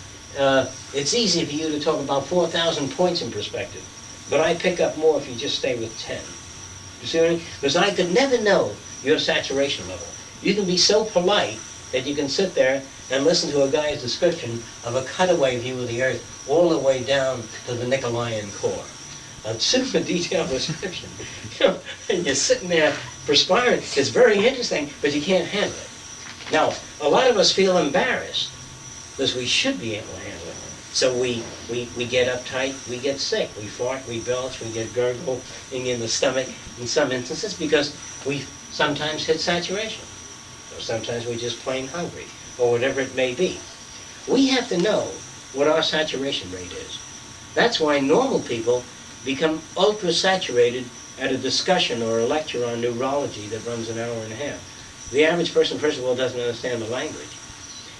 it's easy for you to talk about 4,000 points in perspective, but I pick up more if you just stay with 10. You see what I mean? Because I could never know your saturation level. You can be so polite that you can sit there and listen to a guy's description of a cutaway view of the Earth all the way down to the Nicolayan core. A super detailed description. And you're sitting there perspiring. It's very interesting, but you can't handle it. Now, a lot of us feel embarrassed because we should be able to handle it. So we get uptight, we get sick, we fart, we belch, we get gurgling in the stomach in some instances because we sometimes hit saturation. Or sometimes we're just plain hungry, or whatever it may be. We have to know what our saturation rate is. That's why normal people become ultra-saturated at a discussion or a lecture on neurology that runs an hour and a half. The average person, first of all, doesn't understand the language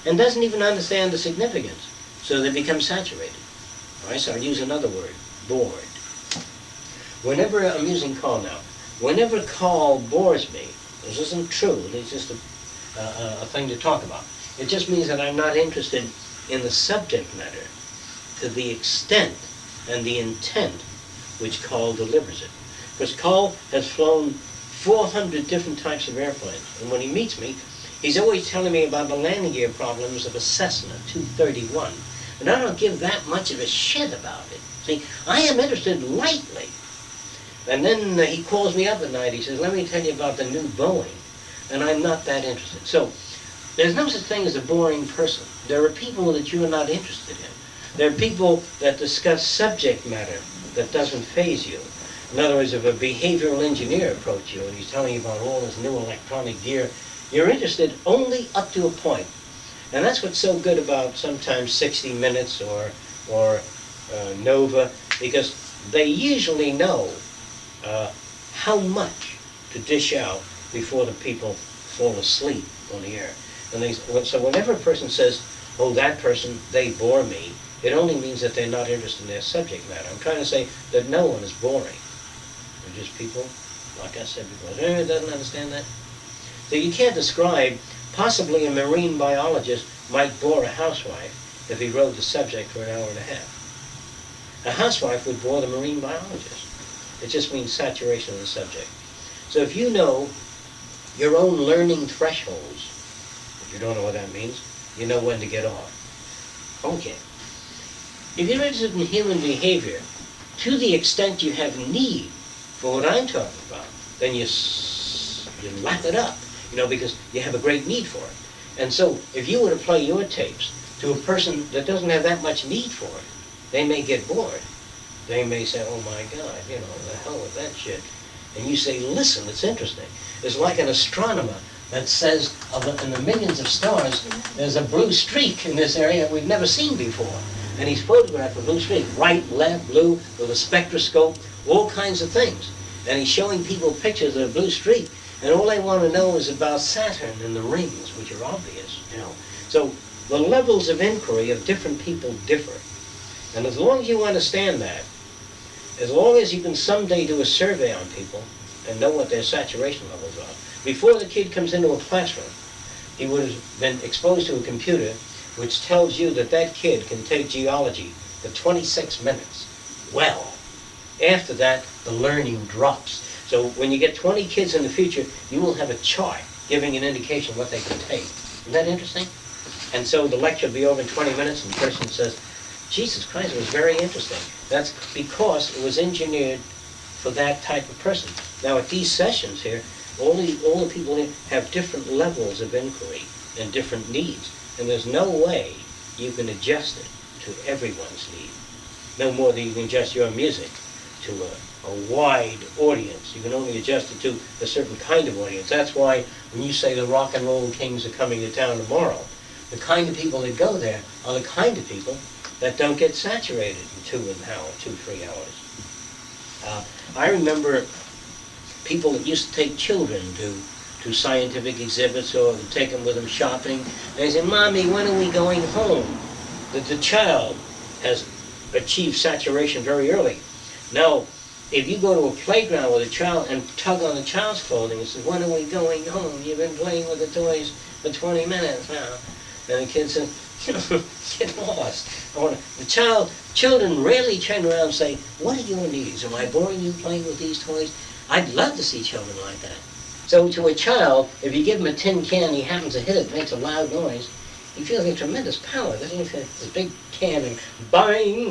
and doesn't even understand the significance, so they become saturated. All right, so I'll use another word, bored. Whenever, I'm using Carl now, whenever Carl bores me, this isn't true, it's just a thing to talk about. It just means that I'm not interested in the subject matter to the extent and the intent which Carl delivers it. Because Carl has flown 400 different types of airplanes, and when he meets me, he's always telling me about the landing gear problems of a Cessna 231. And I don't give that much of a shit about it. See, I am interested lightly. And then he calls me up at night, he says, let me tell you about the new Boeing. And I'm not that interested. So, there's no such thing as a boring person. There are people that you are not interested in. There are people that discuss subject matter that doesn't faze you. In other words, if a behavioral engineer approaches you and he's telling you about all this new electronic gear, you're interested only up to a point. And that's what's so good about sometimes 60 Minutes or Nova, because they usually know how much to dish out before the people fall asleep on the air. And so whenever a person says, oh, that person, they bore me, it only means that they're not interested in their subject matter. I'm trying to say that no one is boring. They're just people, like I said before. Anyone doesn't understand that? So you can't describe, possibly a marine biologist might bore a housewife if he wrote the subject for an hour and a half. A housewife would bore the marine biologist. It just means saturation of the subject. So if you know your own learning thresholds, if you don't know what that means, you know when to get off. Okay. If you're interested in human behavior, To the extent you have need for what I'm talking about, then you lap it up, because you have a great need for it. And so if you were to play your tapes to a person that doesn't have that much need for it, they may get bored. They may say, oh my God, the hell with that shit. And you say, listen, it's interesting. It's like an astronomer that says, in the millions of stars, there's a blue streak in this area we've never seen before. And he's photographed a blue streak, right, left, blue, with a spectroscope, all kinds of things. And he's showing people pictures of a blue streak. And all they want to know is about Saturn and the rings, which are obvious, So the levels of inquiry of different people differ. And as long as you understand that, as long as you can someday do a survey on people and know what their saturation levels are, before the kid comes into a classroom, he would have been exposed to a computer which tells you that that kid can take geology for 26 minutes. Well, after that, the learning drops. So when you get 20 kids in the future, you will have a chart giving an indication of what they can take. Isn't that interesting? And so the lecture will be over in 20 minutes, and the person says, Jesus Christ, it was very interesting. That's because it was engineered for that type of person. Now at these sessions here, all the people here have different levels of inquiry and different needs. And there's no way you can adjust it to everyone's need. No more than you can adjust your music to a wide audience. You can only adjust it to a certain kind of audience. That's why when you say the rock and roll kings are coming to town tomorrow, the kind of people that go there are the kind of people that don't get saturated in 3 hours. I remember people that used to take children to scientific exhibits or take them with them shopping. And they say, Mommy, when are we going home? The child has achieved saturation very early. Now, if you go to a playground with a child and tug on the child's clothing and say, when are we going home? You've been playing with the toys for 20 minutes now. And the kid says, get lost. Children rarely turn around and say, what are your needs? Am I boring you playing with these toys? I'd love to see children like that. So to a child, if you give him a tin can and he happens to hit it, it makes a loud noise, he feels a tremendous power. Doesn't he? This big can and bang,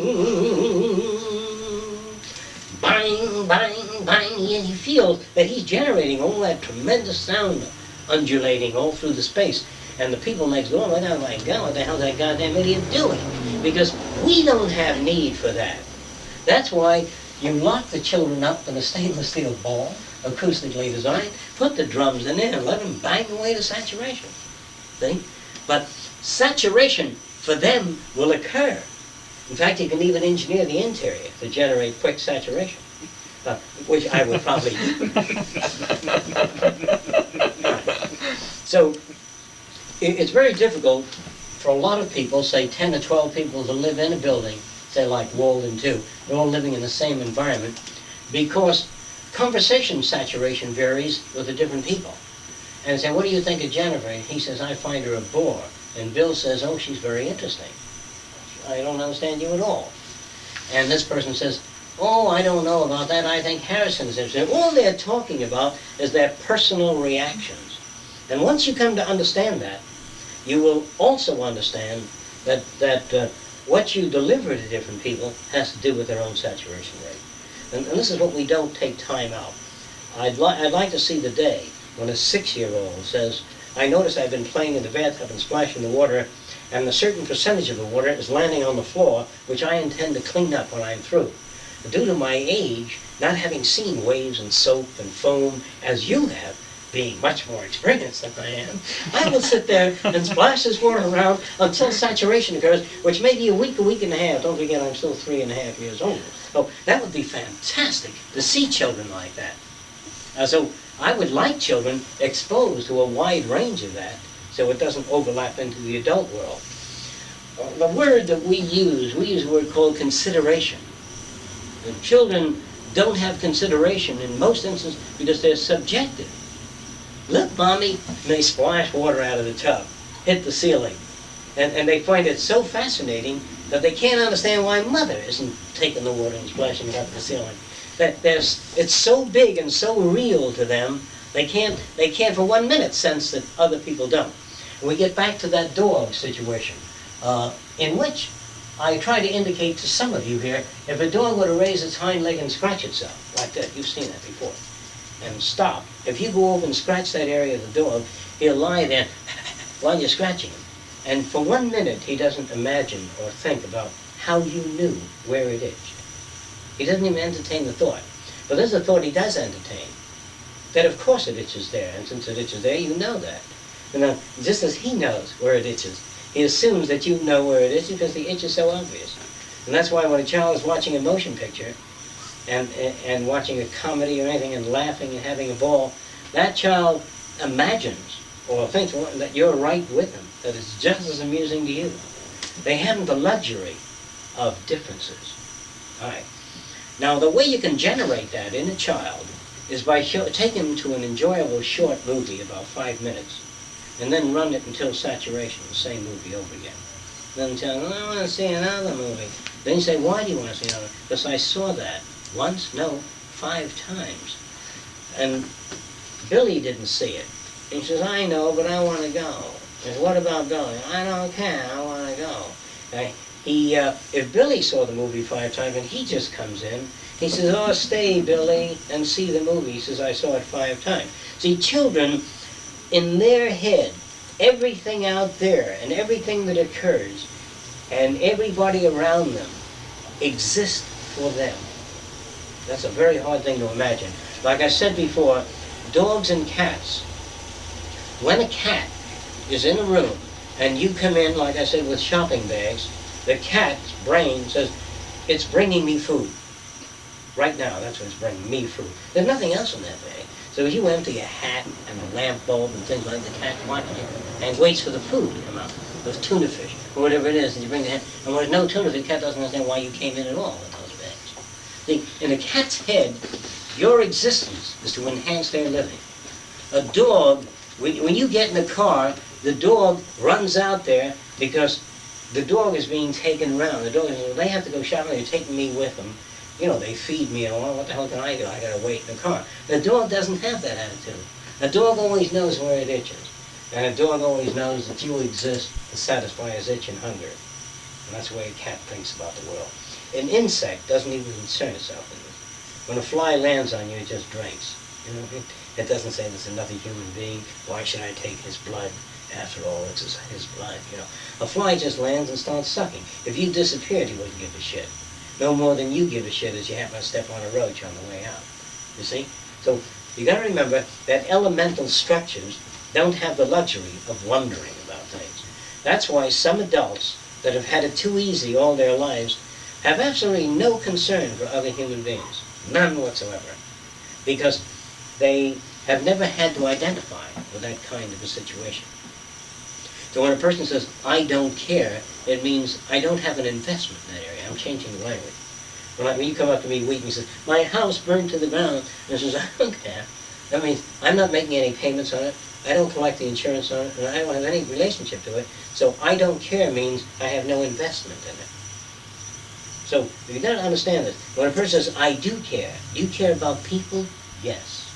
bang, bang, bang, and he feels that he's generating all that tremendous sound undulating all through the space. And the people next door, oh my God, what the hell's that goddamn idiot doing? Because we don't have need for that. That's why you lock the children up in a stainless steel ball, acoustically designed, put the drums in there and let them bang away to saturation. See? But saturation for them will occur. In fact, you can even engineer the interior to generate quick saturation, which I would probably do. So it's very difficult for a lot of people, say 10 to 12 people, to live in a building, say like Walden 2. They're all living in the same environment because conversation saturation varies with the different people. And I say, what do you think of Jennifer? And he says, I find her a bore. And Bill says, oh, she's very interesting. I don't understand you at all. And this person says, oh, I don't know about that. I think Harrison's interesting. All they're talking about is their personal reactions. And once you come to understand that, you will also understand that what you deliver to different people has to do with their own saturation rate. And this is what we don't take time out. I'd like to see the day when a 6-year-old says, I notice I've been playing in the bathtub and splashing the water, and a certain percentage of the water is landing on the floor, which I intend to clean up when I'm through. Due to my age, not having seen waves and soap and foam as you have, being much more experienced than I am, I will sit there and splash this water around until saturation occurs, which may be a week and a half. Don't forget, I'm still 3.5 years old. So that would be fantastic to see children like that. So I would like children exposed to a wide range of that, so it doesn't overlap into the adult world. The word that we use a word called consideration. The children don't have consideration in most instances because they're subjective. Look, Mommy, and they splash water out of the tub, hit the ceiling. And they find it so fascinating that they can't understand why Mother isn't taking the water and splashing it up the ceiling. It's so big and so real to them, they can't for 1 minute sense that other people don't. And we get back to that dog situation, in which I try to indicate to some of you here, if a dog were to raise its hind leg and scratch itself, like that, you've seen that before, and stop. If you go over and scratch that area of the dog, he'll lie there while you're scratching him. And for 1 minute, he doesn't imagine or think about how you knew where it itched. He doesn't even entertain the thought. But there's a thought he does entertain, that of course it itches there, and since it itches there, you know that. And now, just as he knows where it itches, he assumes that you know where it itches because the itch is so obvious. And that's why when a child is watching a motion picture, and watching a comedy or anything and laughing and having a ball, that child imagines or thinks that you're right with them, that it's just as amusing to you. They haven't the luxury of differences. All right. Now, the way you can generate that in a child is by taking them to an enjoyable short movie, about 5 minutes, and then run it until saturation, the same movie over again. Then tell them, I want to see another movie. Then you say, why do you want to see another? Because I saw that once, no, 5 times. And Billy didn't see it. He says, I know, but I want to go. He says, what about going? I don't care, I want to go. If Billy saw the movie 5 times and he just comes in, he says, oh, stay, Billy, and see the movie. He says, I saw it 5 times. See, children, in their head, everything out there and everything that occurs and everybody around them exists for them. That's a very hard thing to imagine. Like I said before, dogs and cats. When a cat is in a room and you come in, like I said, with shopping bags, the cat's brain says, it's bringing me food. Right now, that's what it's bringing me food. There's nothing else in that bag. So if you empty a hat and a lamp bulb and things like that, the cat watches you and waits for the food to come out, the tuna fish, or whatever it is, and you bring the hat. And when there's no tuna fish, the cat doesn't understand why you came in at all with those bags. See, in a cat's head, your existence is to enhance their living. A dog, when you get in the car, the dog runs out there because the dog is being taken around. The dog is, they have to go shopping, they're taking me with them. You know, they feed me, and what the hell can I do? I gotta wait in the car. The dog doesn't have that attitude. A dog always knows where it itches. And a dog always knows that you exist to satisfy his itch and hunger. And that's the way a cat thinks about the world. An insect doesn't even concern itself with it. When a fly lands on you, it just drinks. You know, it doesn't say there's another human being. Why should I take his blood? After all, it's his blood, you know. A fly just lands and starts sucking. If you disappeared, he wouldn't give a shit. No more than you give a shit as you happen to step on a roach on the way out. You see? So you got to remember that elemental structures don't have the luxury of wondering about things. That's why some adults that have had it too easy all their lives have absolutely no concern for other human beings. None whatsoever. Because they have never had to identify with that kind of a situation. So when a person says, I don't care, it means I don't have an investment in that area. I'm changing the language. When you come up to me weak and you say, my house burned to the ground, and I says, I don't care. That means I'm not making any payments on it, I don't collect the insurance on it, and I don't have any relationship to it. So I don't care means I have no investment in it. So you've got to understand this. When a person says, I do care, you care about people? Yes.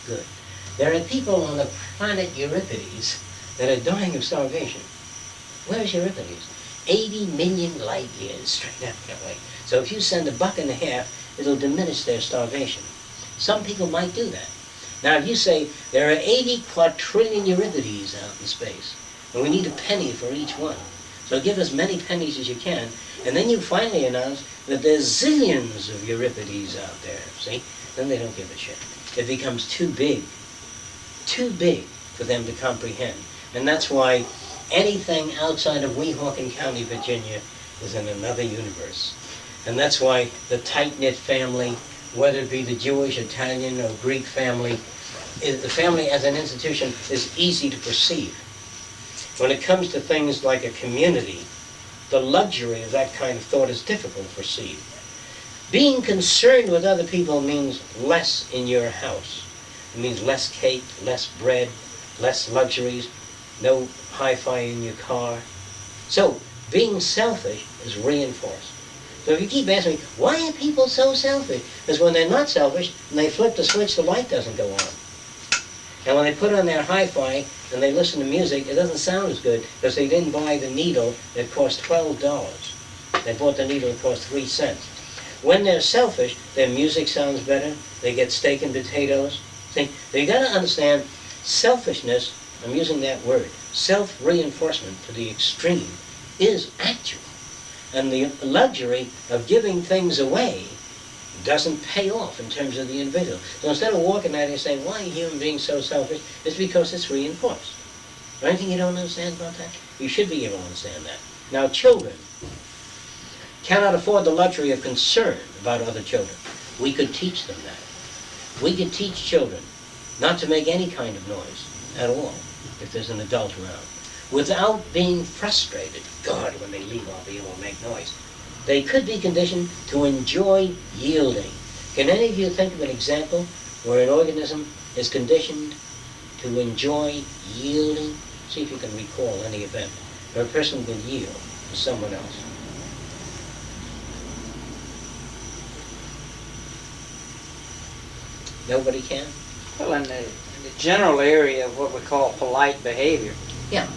Good. There are people on the planet Euripides that are dying of starvation. Where's Euripides? 80 million light years straight up that way. So if you send $1.50, it'll diminish their starvation. Some people might do that. Now if you say there are 80 quadrillion Euripides out in space, and we need a penny for each one, so give as many pennies as you can, and then you finally announce that there's zillions of Euripides out there, see? Then they don't give a shit. It becomes too big for them to comprehend. And that's why anything outside of Weehawken County, Virginia, is in another universe. And that's why the tight-knit family, whether it be the Jewish, Italian, or Greek family, the family as an institution is easy to perceive. When it comes to things like a community, the luxury of that kind of thought is difficult to perceive. Being concerned with other people means less in your house. It means less cake, less bread, less luxuries, no hi-fi in your car. So, being selfish is reinforced. So if you keep asking me, why are people so selfish? Because when they're not selfish, and they flip the switch, the light doesn't go on. And when they put on their hi-fi and they listen to music, it doesn't sound as good because they didn't buy the needle that cost $12. They bought the needle, it cost 3 cents. When they're selfish, their music sounds better. They get steak and potatoes. See, you got to understand, selfishness, I'm using that word, self-reinforcement to the extreme is actual. And the luxury of giving things away doesn't pay off in terms of the individual. So instead of walking out and saying, why are human beings so selfish? It's because it's reinforced. Anything you don't understand about that? You should be able to understand that. Now, children cannot afford the luxury of concern about other children. We could teach them that. We could teach children not to make any kind of noise at all if there's an adult around, without being frustrated. God, when they leave, I'll be able to make noise. They could be conditioned to enjoy yielding. Can any of you think of an example where an organism is conditioned to enjoy yielding? See if you can recall any event where a person would yield to someone else. Nobody can? Well, in the general area of what we call polite behavior. Yeah.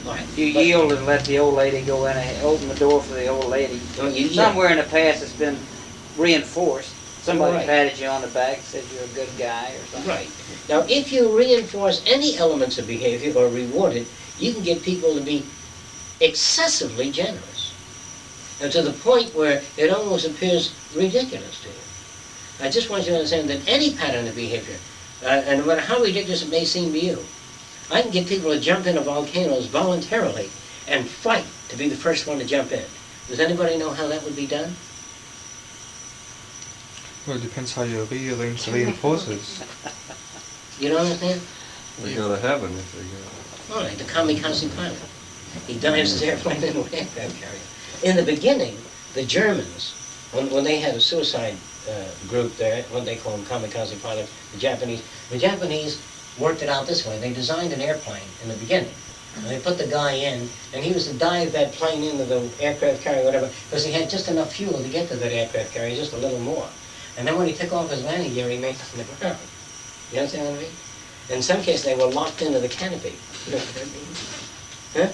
All right. You yield and let the old lady go in and open the door for the old lady. Somewhere in the past it's been reinforced. Somebody patted you on the back, said you're a good guy or something. Right. Now, if you reinforce any elements of behavior or reward it, you can get people to be excessively generous. And to the point where it almost appears ridiculous to you. I just want you to understand that any pattern of behavior, and no matter how ridiculous it may seem to you, I can get people to jump into volcanoes voluntarily and fight to be the first one to jump in. Does anybody know how that would be done? Well, it depends how you rearrange the reinforcers. You don't understand? They go to heaven if they go. All right, the kamikaze pilot. He dives his airplane into an aircraft carrier. In the beginning, the Germans, when they had a suicide group there, what they call them kamikaze pilots, the Japanese worked it out this way. They designed an airplane in the beginning. And they put the guy in, and he was to dive that plane into the aircraft carrier, whatever, because he had just enough fuel to get to that aircraft carrier, just a little more. And then when he took off his landing gear, he made it on the ground. You understand what I mean? In some cases, they were locked into the canopy. You know what I mean? Huh?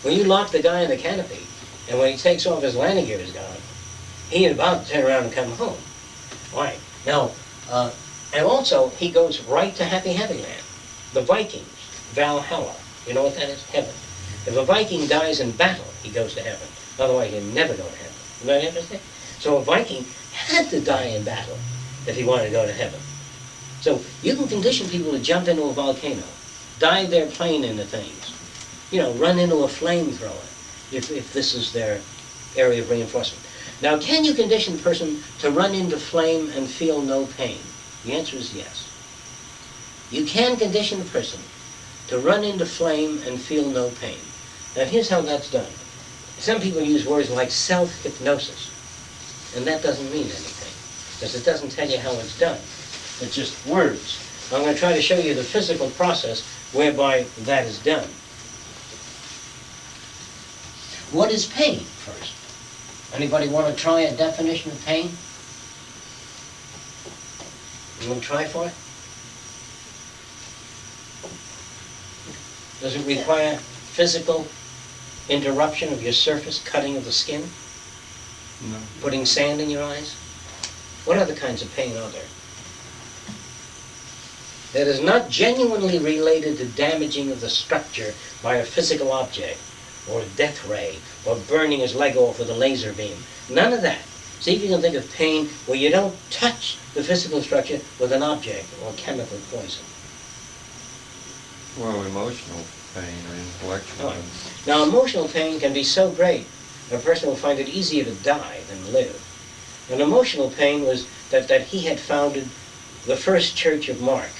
When you lock the guy in the canopy, and when he takes off, his landing gear is gone, he is about to turn around and come home. All right. Now, and also, he goes right to Happy Happy Land. The Vikings, Valhalla. You know what that is? Heaven. If a Viking dies in battle, he goes to heaven. Otherwise, he'll never go to heaven. You know what I'm saying? So a Viking had to die in battle if he wanted to go to heaven. So you can condition people to jump into a volcano, dive their plane into things, you know, run into a flamethrower, if this is their area of reinforcement. Now, can you condition a person to run into flame and feel no pain? The answer is yes. You can condition a person to run into flame and feel no pain. Now, here's how that's done. Some people use words like self-hypnosis, and that doesn't mean anything, because it doesn't tell you how it's done. It's just words. I'm going to try to show you the physical process whereby that is done. What is pain, first? Anybody want to try a definition of pain? You want to try for it? Does it require physical interruption of your surface, cutting of the skin? No. Putting sand in your eyes? What other kinds of pain are there? That is not genuinely related to damaging of the structure by a physical object, or a death ray, or burning his leg off with a laser beam. None of that. See if you can think of pain where you don't touch the physical structure with an object or chemical poison. Well, emotional pain or intellectual pain. Now, emotional pain can be so great, a person will find it easier to die than live. And emotional pain was that he had founded the first church of Mark.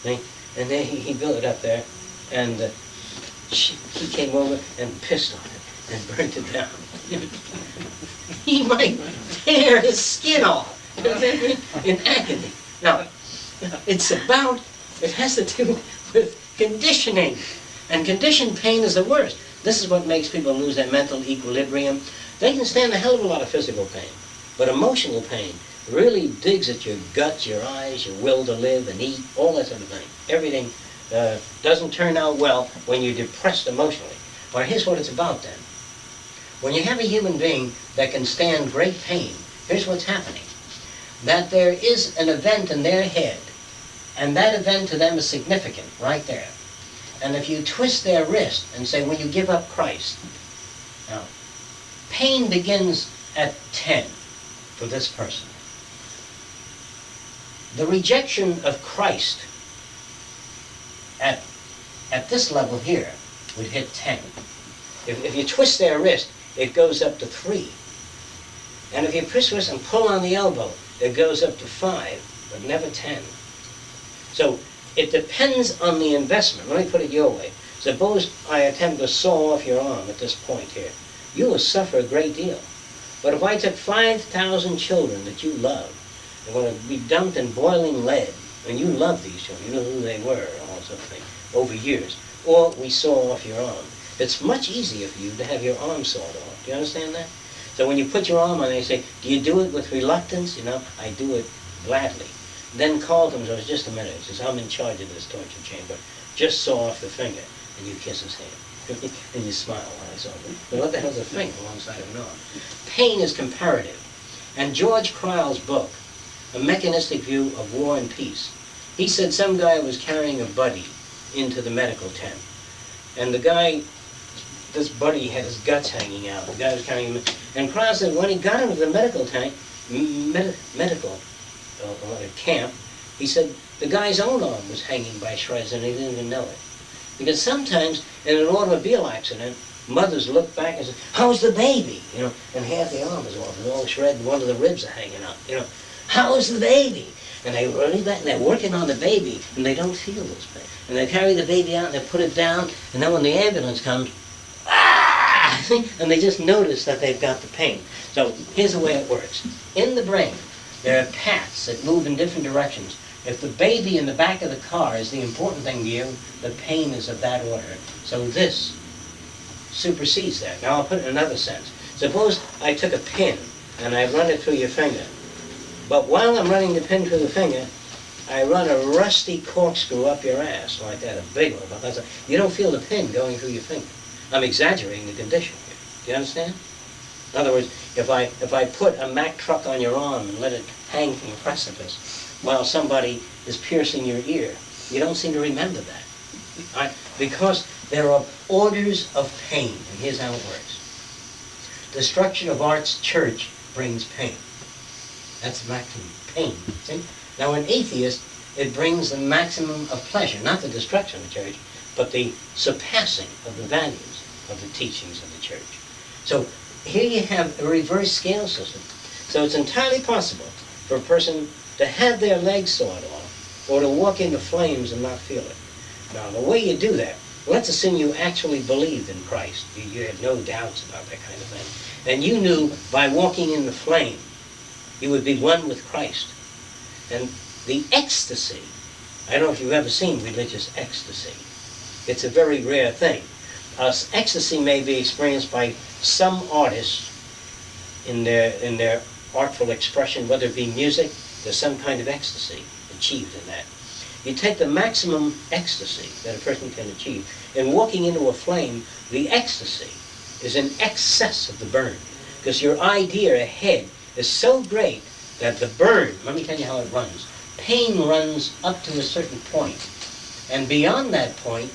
See? And then he built it up there, and he came over and pissed on it and burnt it down. He might tear his skin off in agony. Now, it has to do with conditioning. And conditioned pain is the worst. This is what makes people lose their mental equilibrium. They can stand a hell of a lot of physical pain, but emotional pain really digs at your guts, your eyes, your will to live and eat, all that sort of thing. Everything doesn't turn out well when you're depressed emotionally. Well, here's what it's about then. When you have a human being that can stand great pain, here's what's happening. That there is an event in their head, and that event to them is significant, right there. And if you twist their wrist and say, when you give up Christ, now, pain begins at 10 for this person. The rejection of Christ at this level here would hit 10. If you twist their wrist, it goes up to 3. And if you twist and pull on the elbow, it goes up to 5, but never 10. So it depends on the investment. Let me put it your way. Suppose I attempt to saw off your arm at this point here. You will suffer a great deal. But if I took 5,000 children that you love, they're going to be dumped in boiling lead, and you love these children, you know who they were, and all sorts of things, over years, or we saw off your arm. It's much easier for you to have your arm sawed off. Do you understand that? So when you put your arm on, they say, do you do it with reluctance? You know, I do it gladly. Then Carlton says, just a minute. He says, I'm in charge of this torture chamber. Just saw off the finger. And you kiss his hand. And you smile when I saw it. But what the hell's a finger alongside of an arm? Pain is comparative. And George Cryle's book, A Mechanistic View of War and Peace, he said some guy was carrying a buddy into the medical tent. And the guy, this buddy had his guts hanging out. The guy was carrying him. And Cryle said when he got into the medical tank, camp, he said the guy's own arm was hanging by shreds and he didn't even know it. Because sometimes in an automobile accident, mothers look back and say, how's the baby? You know, and half the arm is off, and all shredded, and one of the ribs are hanging up. You know, how's the baby? And they really back, and they're working on the baby, and they don't feel this pain. And they carry the baby out, and they put it down, and then when the ambulance comes, and they just notice that they've got the pain. So here's the way it works. In the brain, there are paths that move in different directions. If the baby in the back of the car is the important thing to you, the pain is of that order. So this supersedes that. Now I'll put it in another sense. Suppose I took a pin and I run it through your finger. But while I'm running the pin through the finger, I run a rusty corkscrew up your ass like that, a big one. You don't feel the pin going through your finger. I'm exaggerating the condition here. Do you understand? In other words, if I put a Mack truck on your arm and let it hang from a precipice while somebody is piercing your ear, you don't seem to remember that. Right? Because there are orders of pain, and here's how it works. Destruction of art's church brings pain. That's maximum pain. See? Now, an atheist, it brings the maximum of pleasure, not the destruction of the church, but the surpassing of the values of the teachings of the church. So here you have a reverse scale system. So it's entirely possible for a person to have their legs sawed off or to walk into flames and not feel it. Now, the way you do that, let's assume you actually believed in Christ. You had no doubts about that kind of thing. And you knew by walking in the flame, you would be one with Christ. And the ecstasy, I don't know if you've ever seen religious ecstasy. It's a very rare thing. Ecstasy may be experienced by some artists in their artful expression, whether it be music, there's some kind of ecstasy achieved in that. You take the maximum ecstasy that a person can achieve, and walking into a flame, the ecstasy is in excess of the burn. Because your idea ahead is so great that the burn, let me tell you how it runs. Pain runs up to a certain point. And beyond that point,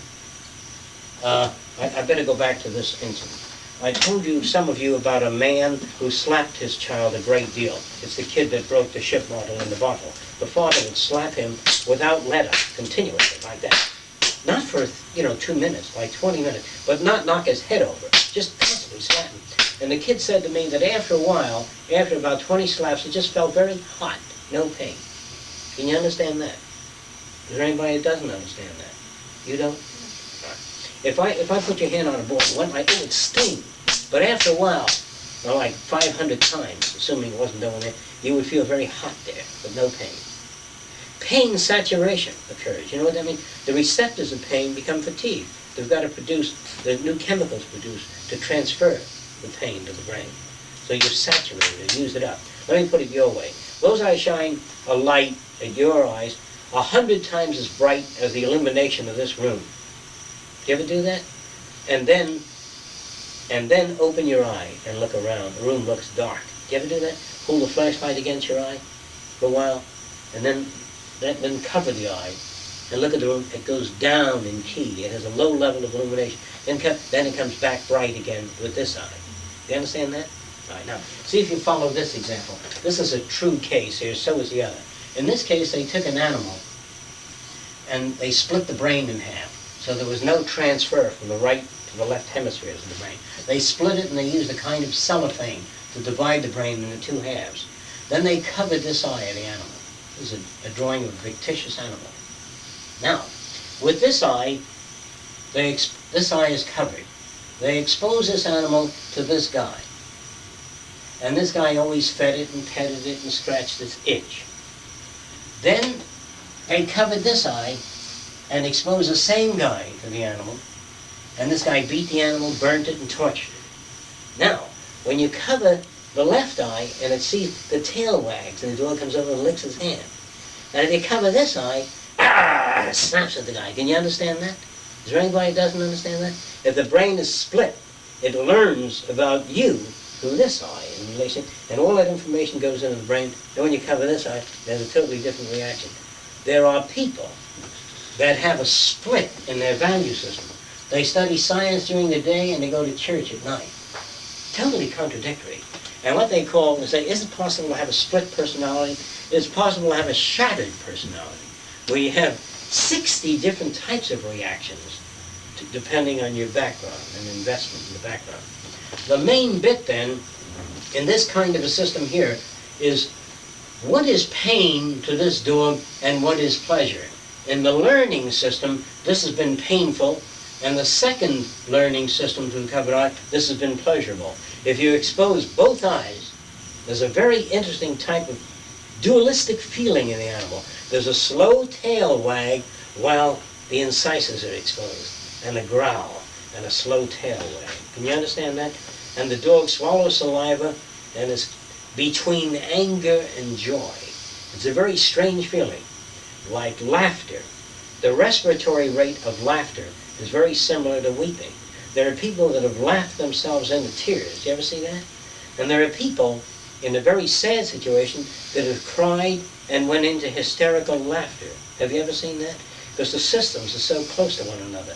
I better go back to this incident. I told you, some of you, about a man who slapped his child a great deal. It's the kid that broke the ship model in the bottle. The father would slap him without let-up, continuously, like that. Not for, 2 minutes, like 20 minutes, but not knock his head over. Just constantly slap him. And the kid said to me that after a while, after about 20 slaps, it just felt very hot, no pain. Can you understand that? Is there anybody that doesn't understand that? You don't? If I put your hand on a board, it would sting. But after a while, like 500 times, assuming it wasn't doing it, you would feel very hot there, but no pain. Pain saturation occurs. You know what that means? The receptors of pain become fatigued. They've got to produce, the new chemicals produced to transfer the pain to the brain. So you're saturated, you use it up. Let me put it your way. Those eyes shine a light at your eyes 100 times as bright as the illumination of this room. Do you ever do that? And then and then open your eye and look around. The room looks dark. Do you ever do that? Hold the flashlight against your eye for a while, and then cover the eye and look at the room. It goes down in key. It has a low level of illumination. Then it comes back bright again with this eye. Do you understand that? All right, now, see if you follow this example. This is a true case here, so is the other. In this case, they took an animal and they split the brain in half. So there was no transfer from the right to the left hemispheres of the brain. They split it and they used a kind of cellophane to divide the brain into two halves. Then they covered this eye of the animal. This is a drawing of a fictitious animal. Now, with this eye, this eye is covered. They expose this animal to this guy. And this guy always fed it and petted it and scratched its itch. Then they covered this eye and exposed the same guy to the animal. And this guy beat the animal, burnt it, and tortured it. Now, when you cover the left eye and it sees the tail wags and the dog comes over and licks his hand. And if you cover this eye, it snaps at the guy. Can you understand that? Is there anybody that doesn't understand that? If the brain is split, it learns about you through this eye in relation, and all that information goes into the brain, and when you cover this eye, there's a totally different reaction. There are people that have a split in their value system. They study science during the day and they go to church at night. Totally contradictory. And what they call, they say, is it possible to have a split personality? It's possible to have a shattered personality, where you have 60 different types of reactions depending on your background and investment in the background. The main bit then, in this kind of a system here, is what is pain to this dog and what is pleasure? In the learning system, this has been painful, and the second learning system to the covered eye, this has been pleasurable. If you expose both eyes, there's a very interesting type of dualistic feeling in the animal. There's a slow tail wag while the incisors are exposed, and a growl, and a slow tail wag. Can you understand that? And the dog swallows saliva and is between anger and joy. It's a very strange feeling, like laughter. The respiratory rate of laughter is very similar to weeping. There are people that have laughed themselves into tears. You ever see that? And there are people in a very sad situation that have cried and went into hysterical laughter. Have you ever seen that? Because the systems are so close to one another.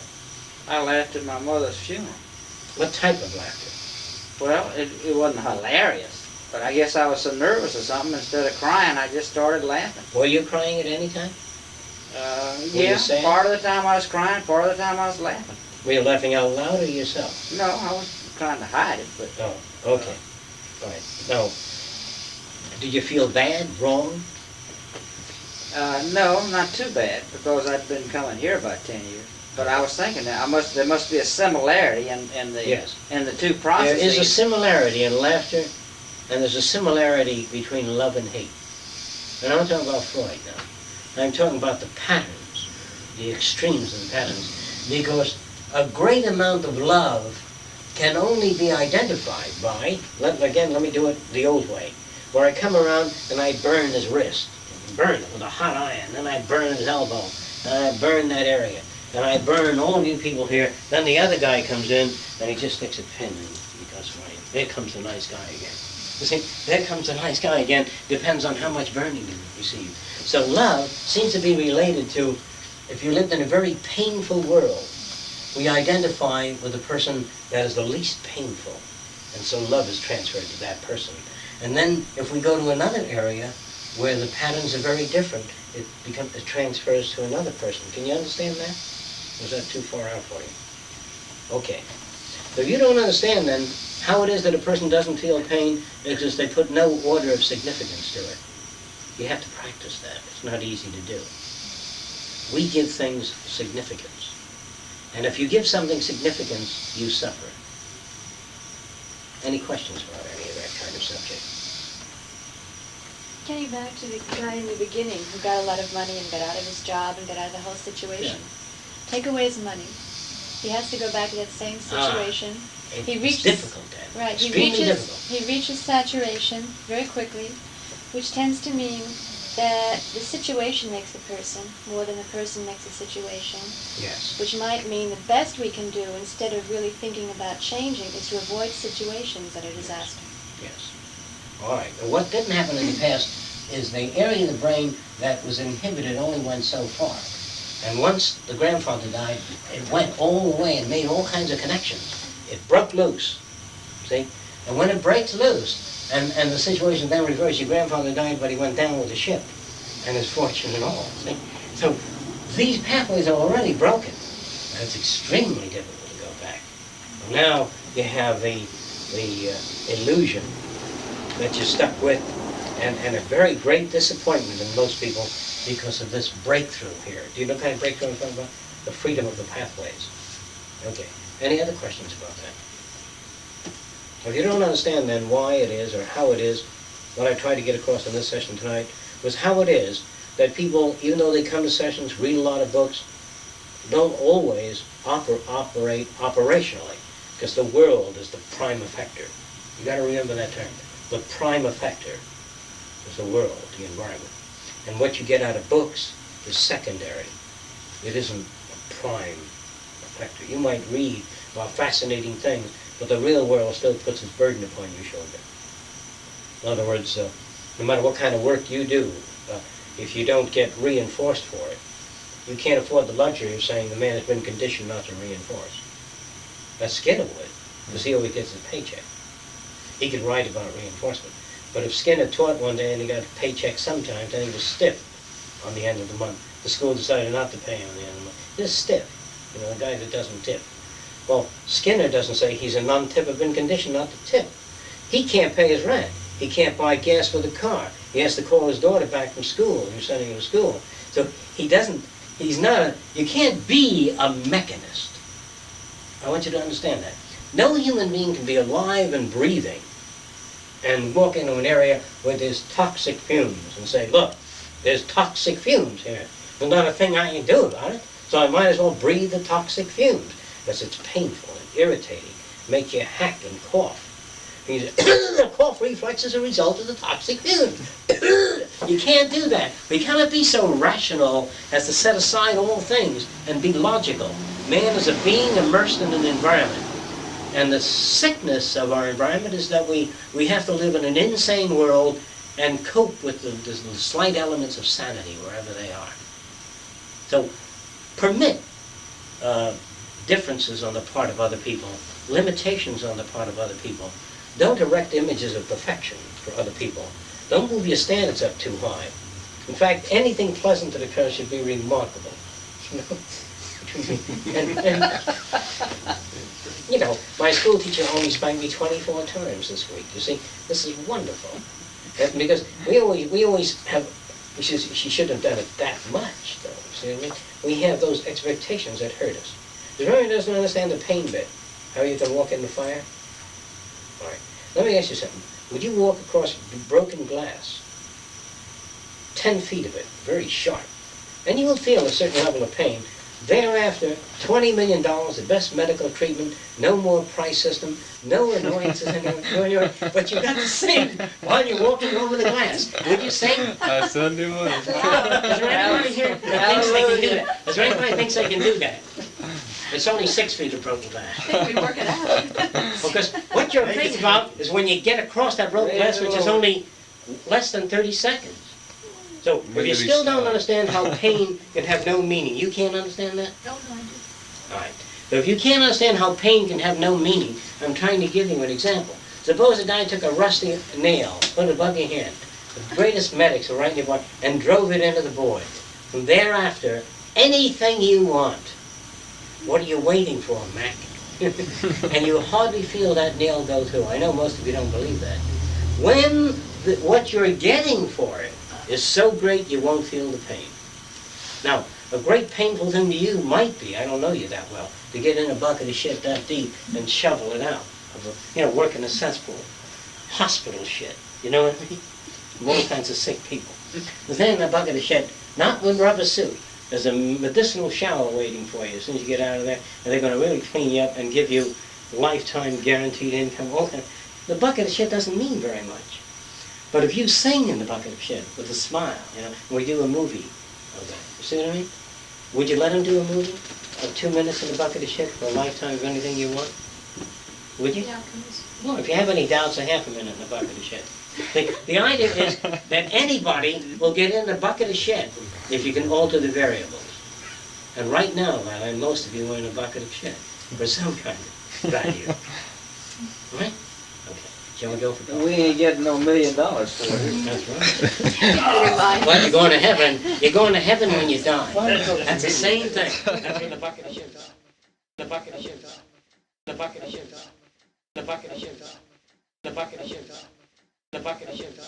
I laughed at my mother's funeral. What type of laughter? Well, it wasn't hilarious, but I guess I was so nervous or something, instead of crying, I just started laughing. Were you crying at any time? Yeah, part of the time I was crying, part of the time I was laughing. Were you laughing out loud or yourself? No, I was trying to hide it, but... Oh, okay. All right. Now, did you feel bad, wrong? No, not too bad, because I'd been coming here about 10 years. But I was thinking that there must be a similarity in the two processes. There is a similarity in laughter, and there's a similarity between love and hate. And I'm not talking about Freud now. I'm talking about the patterns, the extremes of the patterns, because a great amount of love can only be identified by, let me do it the old way, where I come around and I burn his wrist, burn it with a hot iron, then I burn his elbow, and I burn that area. And I burn all you people here. Then the other guy comes in, and he just sticks a pin in because there comes the nice guy again. You see, there comes the nice guy again. Depends on how much burning you receive. So love seems to be related to, if you lived in a very painful world, we identify with the person that is the least painful. And so love is transferred to that person. And then if we go to another area where the patterns are very different, it transfers to another person. Can you understand that? Or is that too far out for you? Okay. So if you don't understand then how it is that a person doesn't feel pain, it's just they put no order of significance to it. You have to practice that. It's not easy to do. We give things significance. And if you give something significance, you suffer. Any questions about any of that kind of subject? Getting back to the guy in the beginning who got a lot of money and got out of his job and got out of the whole situation. Yeah. Take away his money. He has to go back to that same situation. It's difficult then. Right. Extremely difficult. He reaches saturation very quickly, which tends to mean that the situation makes the person more than the person makes the situation. Yes. Which might mean the best we can do, instead of really thinking about changing, is to avoid situations that are disaster. Yes. All right. But what didn't happen in the past is the area of the brain that was inhibited only went so far. And once the grandfather died, it went all the way and made all kinds of connections. It broke loose. See? And when it breaks loose, and the situation then reversed, your grandfather died, but he went down with the ship, and his fortune and all. See? So these pathways are already broken, and it's extremely difficult to go back. Now you have the illusion that you're stuck with, and a very great disappointment in most people because of this breakthrough here. Do you know what kind of breakthrough I'm talking about? The freedom of the pathways. Okay. Any other questions about that? If you don't understand then why it is or how it is, what I tried to get across in this session tonight was how it is that people, even though they come to sessions, read a lot of books, don't always operate operationally, because the world is the prime effector. You got to remember that term. The prime effector is the world, the environment. And what you get out of books is secondary. It isn't a prime effector. You might read about fascinating things, but the real world still puts its burden upon your shoulder. In other words, no matter what kind of work you do, if you don't get reinforced for it, you can't afford the luxury of saying the man has been conditioned not to reinforce. That's Skinner would, because he always gets his paycheck. He could write about reinforcement. But if Skinner taught one day and he got a paycheck sometimes, and he was stiff on the end of the month, the school decided not to pay him on the end of the month. Just stiff, a guy that doesn't tip. Well, Skinner doesn't say he's a non-tipper, been conditioned not to tip. He can't pay his rent. He can't buy gas for the car. He has to call his daughter back from school. You're sending her to school. So you can't be a mechanist. I want you to understand that. No human being can be alive and breathing and walk into an area where there's toxic fumes and say, look, there's toxic fumes here. There's not a thing I can do about it, so I might as well breathe the toxic fumes, because it's painful and irritating, make you hack and cough. The cough reflex is a result of the toxic fumes. You can't do that. We cannot be so rational as to set aside all things and be logical. Man is a being immersed in an environment. And the sickness of our environment is that we have to live in an insane world and cope with the slight elements of sanity wherever they are. So permit differences on the part of other people, limitations on the part of other people. Don't erect images of perfection for other people. Don't move your standards up too high. In fact, anything pleasant that occurs should be remarkable. My school teacher only spanked me 24 times this week. You see, this is wonderful. Because we always have, she shouldn't have done it that much, though. See what I mean? We have those expectations that hurt us. The Roman doesn't understand the pain bit. How you can walk in the fire? All right. Let me ask you something. Would you walk across broken glass, 10 feet of it, very sharp, and you will feel a certain level of pain. Thereafter, $20 million, the best medical treatment, no more price system, no annoyances anymore, but you got to sing while you're walking over the glass. Would you sing? I certainly would. Is there anybody here that thinks they can do that? Is there anybody that thinks they can do that? It's only 6 feet of broken glass. I think we work it out. Because what you're thinking about is when you get across that broken glass, which is only less than 30 seconds. So if you still don't understand how pain can have no meaning, you can't understand that? No, I do. All right. So if you can't understand how pain can have no meaning, I'm trying to give you an example. Suppose a guy took a rusty nail, put it above your hand, the greatest medics were right in your body, and drove it into the void. From thereafter, anything you want. What are you waiting for, Mac? And you hardly feel that nail go through. I know most of you don't believe that. When what you're getting for it is so great you won't feel the pain. Now, a great painful thing to you might be, I don't know you that well, to get in a bucket of shit that deep and shovel it out. Work in a cesspool. Hospital shit, you know what I mean? All kinds of sick people. But then a bucket of shit, not with rubber suit. There's a medicinal shower waiting for you as soon as you get out of there, and they're going to really clean you up and give you lifetime guaranteed income. The bucket of shit doesn't mean very much. But if you sing in the bucket of shit with a smile, we do a movie of that. You see what I mean? Would you let him do a movie of 2 minutes in the bucket of shit for a lifetime of anything you want? Would you? Yeah, Well, if you have any doubts, a half a minute in the bucket of shit. The idea is that anybody will get in the bucket of shit if you can alter the variables. And right now, Lila, most of you are in a bucket of shit for some kind of value. Right? Okay. Shall we go for We ain't getting no $1 million for it. That's right. Never mind. Well, you're going to heaven. You're going to heaven when you die. That's the same thing. That's when the bucket of shit. The bucket of shit. The bucket of shit. The bucket of shit. The bucket of shit. The bucket of shit.